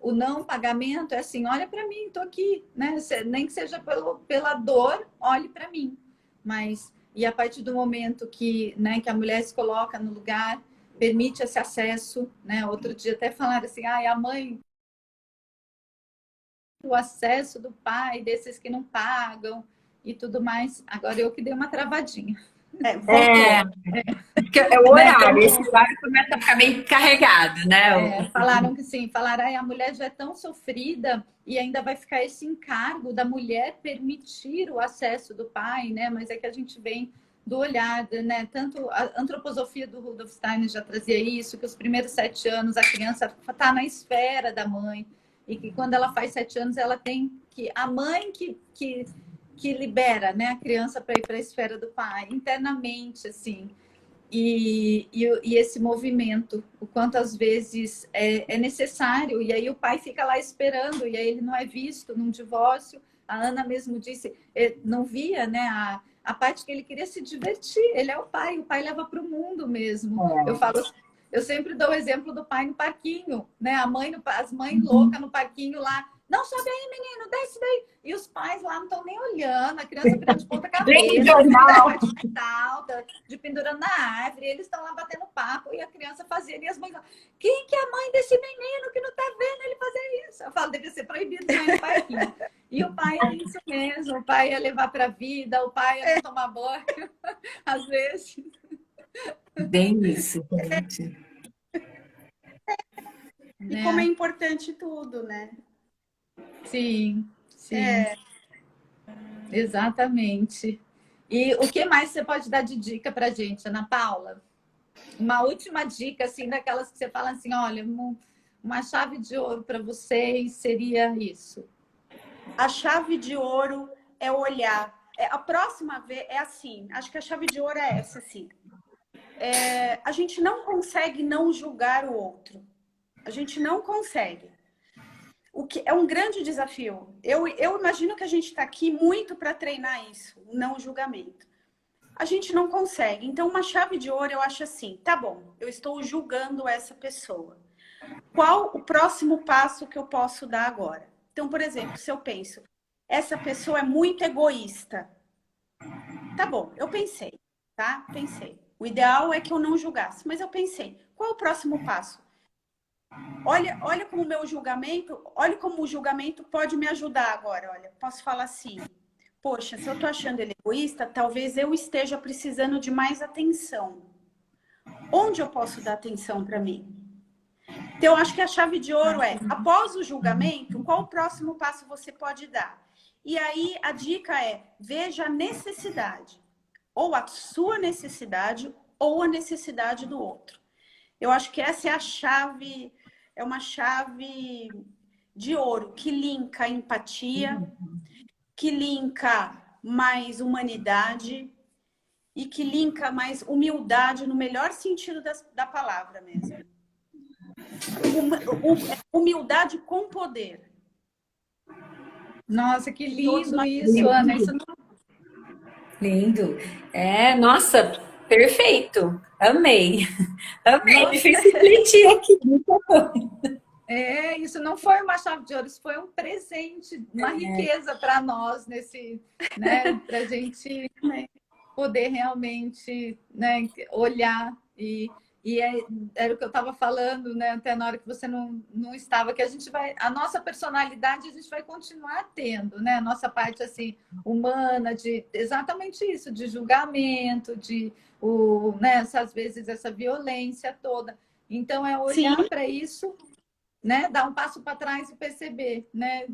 o não pagamento, é assim, olha para mim, estou aqui, né? Nem que seja pela dor, olhe para mim. Mas, e a partir do momento que, né, que a mulher se coloca no lugar, permite esse acesso, né? Outro dia até falaram assim, a mãe o acesso do pai, desses que não pagam e tudo mais. Agora eu que dei uma travadinha. É o horário, esse horário começa a ficar bem carregado, né? Falaram que sim, falaram, a mulher já é tão sofrida e ainda vai ficar esse encargo da mulher permitir o acesso do pai, né? Mas é que a gente vem do olhar, né? Tanto a antroposofia do Rudolf Steiner já trazia isso, que os primeiros 7 anos a criança está na esfera da mãe, e que quando ela faz 7 anos, ela tem que. A mãe que libera, né, a criança para ir para a esfera do pai, internamente, assim. E esse movimento, o quanto às vezes é necessário, e aí o pai fica lá esperando, e aí ele não é visto num divórcio. A Ana mesmo disse, não via, né, a parte que ele queria se divertir. Ele é o pai leva para o mundo mesmo. Eu sempre dou o exemplo do pai no parquinho, né? As mães loucas no parquinho lá. Não, sobe aí, menino, desce daí. E os pais lá não estão nem olhando, a criança virando de ponta cabeça, de pendurando na árvore, eles estão lá batendo papo, e a criança fazendo, e as mães lá, quem que é a mãe desse menino que não tá vendo ele fazer isso? Eu falo, devia ser proibido ir no parquinho. E o pai é isso mesmo, o pai é levar pra vida, o pai é não tomar banho, às vezes. Bem isso, gente. E como é importante tudo, né? Sim. Exatamente. E o que mais você pode dar de dica pra gente, Ana Paula? Uma última dica, assim, daquelas que você fala assim, olha, uma chave de ouro para vocês seria isso. A chave de ouro é olhar. A próxima vez é assim, acho que a chave de ouro é essa, assim. A gente não consegue não julgar o outro. A gente não consegue. O que é um grande desafio. Eu imagino que a gente está aqui muito para treinar isso, o não julgamento. A gente não consegue. Então, uma chave de ouro, eu acho assim, tá bom, eu estou julgando essa pessoa. Qual o próximo passo que eu posso dar agora? Então, por exemplo, se eu penso, essa pessoa é muito egoísta. Tá bom, eu pensei, tá? Pensei. O ideal é que eu não julgasse, mas eu pensei, qual é o próximo passo? Olha como o meu julgamento, olha como o julgamento pode me ajudar agora. Olha, posso falar assim, poxa, se eu tô achando ele egoísta, talvez eu esteja precisando de mais atenção. Onde eu posso dar atenção para mim? Então, eu acho que a chave de ouro é, após o julgamento, qual o próximo passo você pode dar? E aí, a dica é, veja a necessidade. Ou a sua necessidade, ou a necessidade do outro. Eu acho que essa é a chave, é uma chave de ouro, que linka a empatia, que linka mais humanidade e que linka mais humildade no melhor sentido da palavra mesmo. Humildade com poder. Nossa, que lindo isso, Ana. Isso não... Lindo. Nossa, perfeito. Amei. Amei. Me fez refletir aqui. Isso não foi uma chave de ouro, isso foi um presente, uma riqueza para nós nesse, né, para a gente poder realmente, né, olhar era o que eu estava falando, né, até na hora que você não estava, que a nossa personalidade a gente vai continuar tendo, né, a nossa parte assim humana de exatamente isso, de julgamento, né, às vezes essa violência toda. Então é olhar para isso, né, dar um passo para trás e perceber, né,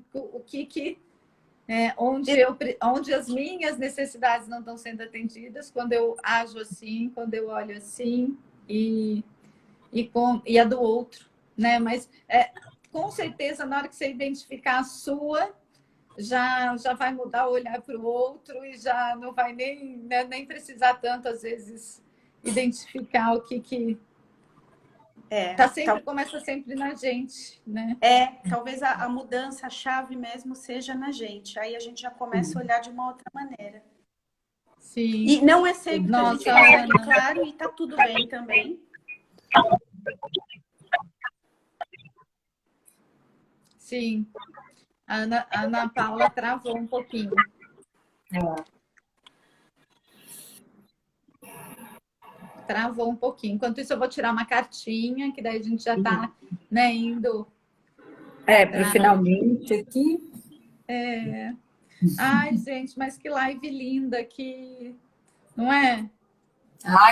onde as minhas necessidades não estão sendo atendidas, quando eu ajo assim, quando eu olho assim, e a do outro, né? Mas com certeza, na hora que você identificar a sua, já vai mudar o olhar para o outro e já não vai nem precisar tanto, às vezes, identificar o que começa sempre na gente, né? Talvez a mudança, a chave mesmo seja na gente. Aí a gente já começa a olhar de uma outra maneira. Sim. E não é sempre que a gente é claro, e tá tudo bem também. Sim. A Ana Paula travou um pouquinho. Travou um pouquinho. Enquanto isso, eu vou tirar uma cartinha, que daí a gente já está, né, indo... para finalmente aqui. Ai, gente, mas que live linda, não é?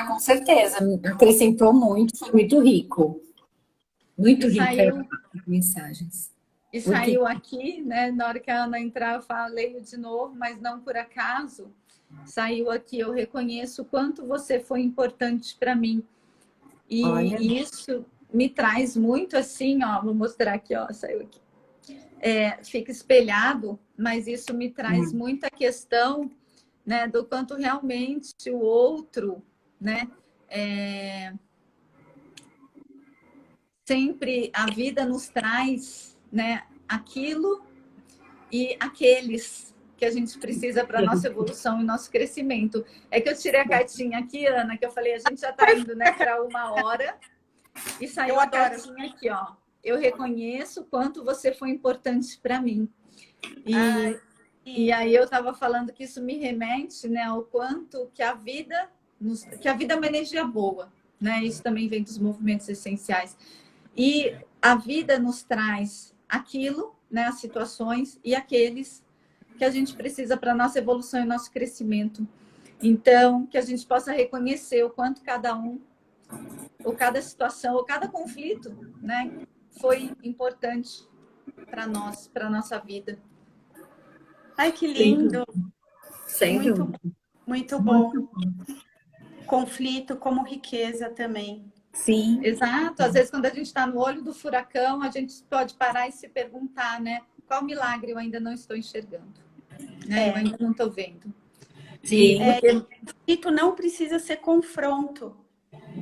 Com certeza. Acrescentou muito, foi muito rico. Muito rico as mensagens. E saiu aqui, né? Na hora que a Ana entrar, eu falei de novo, mas não por acaso. saiu aqui, eu reconheço o quanto você foi importante para mim. E Olha. isso me traz muito assim, ó, vou mostrar aqui, ó, saiu aqui. Fica espelhado, mas isso me traz muita questão, né, do quanto realmente o outro, né, sempre a vida nos traz, né, aquilo e aqueles que a gente precisa para a nossa evolução e nosso crescimento. É que eu tirei a cartinha aqui, Ana, que eu falei, a gente já está indo, né, para 1 hora, e saiu a cartinha aqui, ó. Eu reconheço o quanto você foi importante para mim. E aí eu estava falando que isso me remete, né, ao quanto que a vida é uma energia boa, né? Isso também vem dos movimentos essenciais. E a vida nos traz aquilo, né, as situações e aqueles que a gente precisa para a nossa evolução e nosso crescimento. Então, que a gente possa reconhecer o quanto cada um, ou cada situação, ou cada conflito, né, foi importante para nós, para a nossa vida. Ai, que lindo! Sempre. Muito bom. Conflito como riqueza também. Sim. Exato. Às vezes, quando a gente está no olho do furacão, a gente pode parar e se perguntar, né? Qual milagre eu ainda não estou enxergando? Né? Eu ainda não estou vendo. Sim. Conflito não precisa ser confronto.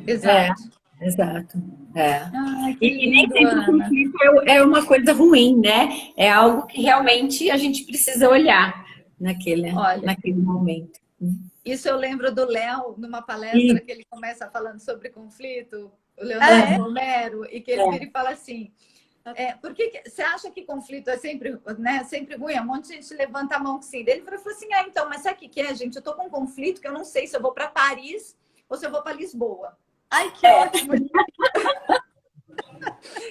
Exato. Exato. Ai, E nem sempre o conflito é uma coisa ruim, né? É algo que realmente a gente precisa olhar naquele momento. Isso eu lembro do Léo, numa palestra que ele começa falando sobre conflito, o Leonardo Romero, e que ele vira e fala assim, por que você acha que conflito é sempre, né, sempre ruim? Um monte de gente levanta a mão sim. Ele falou assim, então, mas sabe o que é, gente? Eu tô com um conflito que eu não sei se eu vou para Paris ou se eu vou para Lisboa. Ai, que ótimo!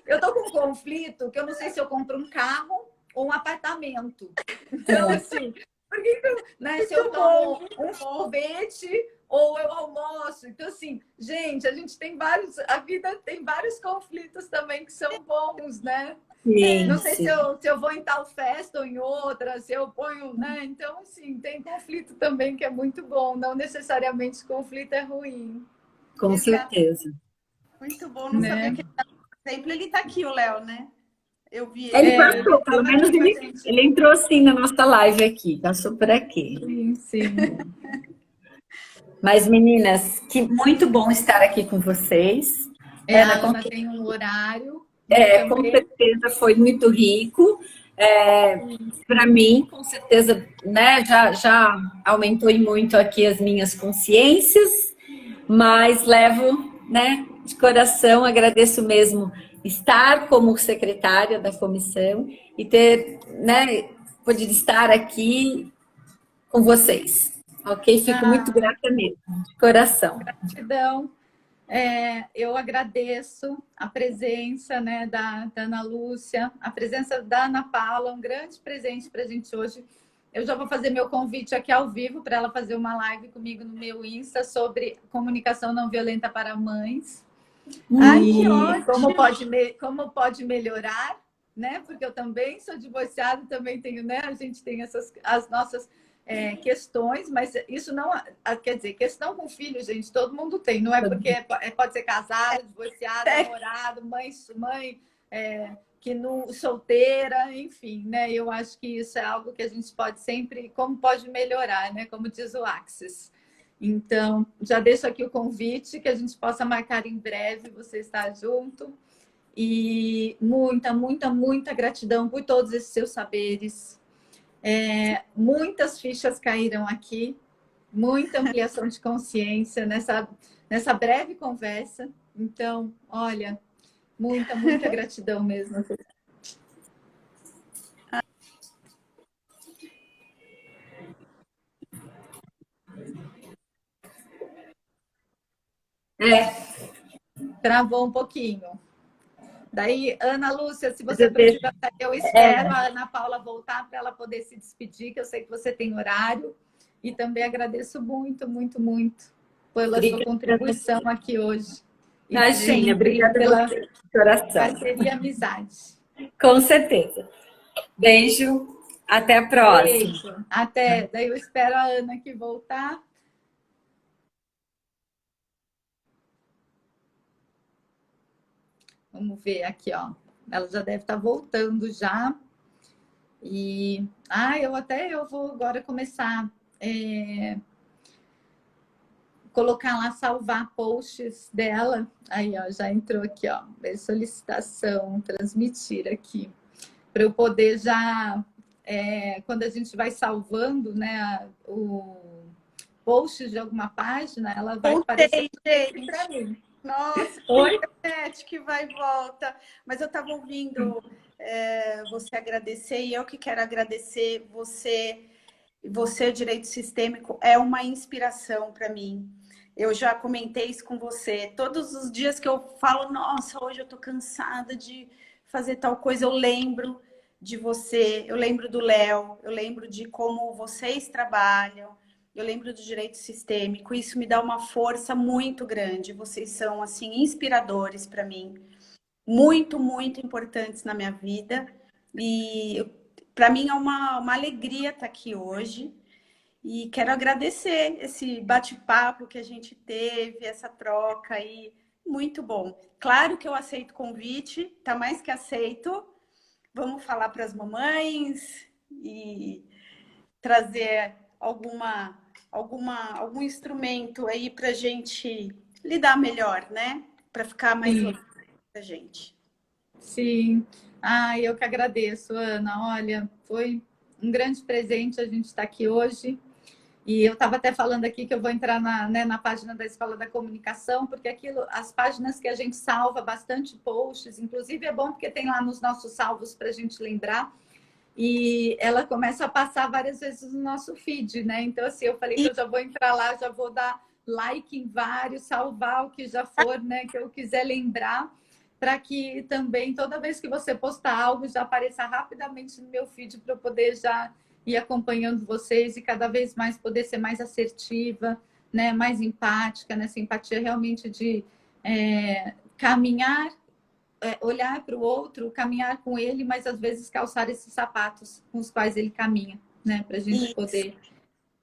Eu tô com um conflito que eu não sei se eu compro um carro ou um apartamento. Então, assim, porque, né, se eu tomo um sorvete ou eu almoço. Então, assim, gente, a vida tem vários conflitos também que são bons, né? Sim, não sei se eu vou em tal festa ou em outra, se eu ponho, né? Então, assim, tem conflito também que é muito bom. Não necessariamente conflito é ruim. Com certeza. Muito bom, não sabia que ele tá aqui, o Léo, né? Eu vi ele. Ele passou, pelo menos ele entrou sim na nossa live aqui, passou por aqui. Sim. Mas, meninas, que muito bom estar aqui com vocês. Ana, tem um horário. Com certeza foi muito rico. Para mim, com certeza, né, já aumentou muito aqui as minhas consciências, mas levo, né, de coração, agradeço mesmo estar como secretária da comissão e ter, né, podido estar aqui com vocês. Ok? Fico muito grata mesmo, de coração. Gratidão. Eu agradeço a presença, né, da Ana Lúcia, a presença da Ana Paula, um grande presente para a gente hoje. Eu já vou fazer meu convite aqui ao vivo para ela fazer uma live comigo no meu Insta sobre comunicação não violenta para mães. Que ótimo! Como pode melhorar, né? Porque eu também sou divorciada, também tenho, né? A gente tem as nossas questões, mas isso não quer dizer, questão com filho, gente, todo mundo tem, não é porque pode ser casado, divorciado, namorado, mãe, que não, solteira, enfim, né? Eu acho que isso é algo que a gente pode sempre, como pode melhorar, né? Como diz o Axis. Então, já deixo aqui o convite que a gente possa marcar em breve, você estar junto. E muita, muita, muita gratidão por todos esses seus saberes. Muitas fichas caíram aqui, muita ampliação de consciência nessa breve conversa. Então, olha, muita, muita gratidão mesmo. Travou um pouquinho. Daí, Ana Lúcia, se você precisar, eu espero a Ana Paula voltar para ela poder se despedir, que eu sei que você tem horário. E também agradeço muito, muito, muito pela sua contribuição aqui hoje. Imagina, obrigada pela coração. Parceria e amizade. Com certeza. Beijo Até a próxima. Beijo. Até. Daí eu espero a Ana aqui voltar. Vamos ver aqui, ó. Ela já deve estar voltando já. E eu vou agora começar colocar lá, salvar posts dela. Aí, ó, já entrou aqui, ó. Ver solicitação, transmitir aqui. Para eu poder já, quando a gente vai salvando, né, o post de alguma página, ela vai aparecer para mim. Nossa, Oi? internet que vai e volta. Mas eu estava ouvindo você agradecer e eu que quero agradecer você. Você, direito sistêmico, é uma inspiração para mim. Eu já comentei isso com você. Todos os dias que eu falo, nossa, hoje eu estou cansada de fazer tal coisa, eu lembro de você, eu lembro do Léo, eu lembro de como vocês trabalham, eu lembro do direito sistêmico. Isso me dá uma força muito grande. Vocês são, assim, inspiradores para mim. Muito, muito importantes na minha vida. E para mim é uma alegria estar aqui hoje. E quero agradecer esse bate-papo que a gente teve, essa troca aí, muito bom. Claro que eu aceito o convite, tá mais que aceito. Vamos falar para as mamães e trazer algum instrumento aí para a gente lidar melhor, né? Para ficar mais Sim. leve para a gente. Sim. Eu que agradeço, Ana. Olha, foi um grande presente a gente estar aqui hoje. E eu estava até falando aqui que eu vou entrar na página da Escola da Comunicação, porque as páginas que a gente salva, bastante posts, inclusive é bom porque tem lá nos nossos salvos para a gente lembrar. E ela começa a passar várias vezes no nosso feed, né? Então, assim, eu falei que eu já vou entrar lá, já vou dar like em vários, salvar o que já for, né? Que eu quiser lembrar, para que também, toda vez que você postar algo, já apareça rapidamente no meu feed para eu poder já ir acompanhando vocês e cada vez mais poder ser mais assertiva, né? Mais empática, nessa empatia realmente de caminhar, olhar para o outro, caminhar com ele, mas às vezes calçar esses sapatos com os quais ele caminha, né? Para a gente poder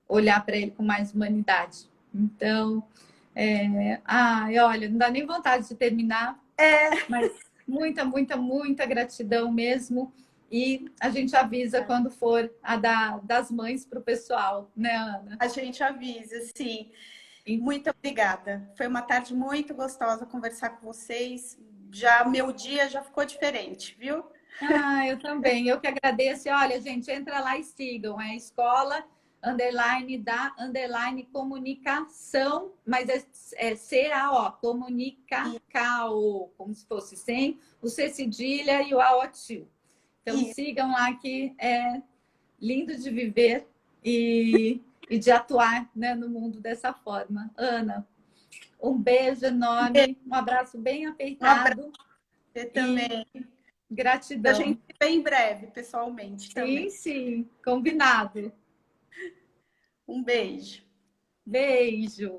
olhar para ele com mais humanidade. Então, olha, não dá nem vontade de terminar, mas muita, muita, muita gratidão mesmo. E a gente avisa quando for a das mães para o pessoal, né, Ana? A gente avisa, sim. Muito obrigada. Foi uma tarde muito gostosa conversar com vocês. Já meu dia já ficou diferente, viu? Eu também. Eu que agradeço. E olha, gente, entra lá e sigam. É escola _da_comunicação, mas é CAO, comunicacao, como se fosse sem o C cedilha e o A O tio. Então sigam lá que é lindo de viver e de atuar, né, no mundo dessa forma. Ana, um beijo enorme, um abraço bem apertado. Você também. Gratidão. A gente se vê em breve, pessoalmente também. Sim, combinado. Um beijo. Beijo.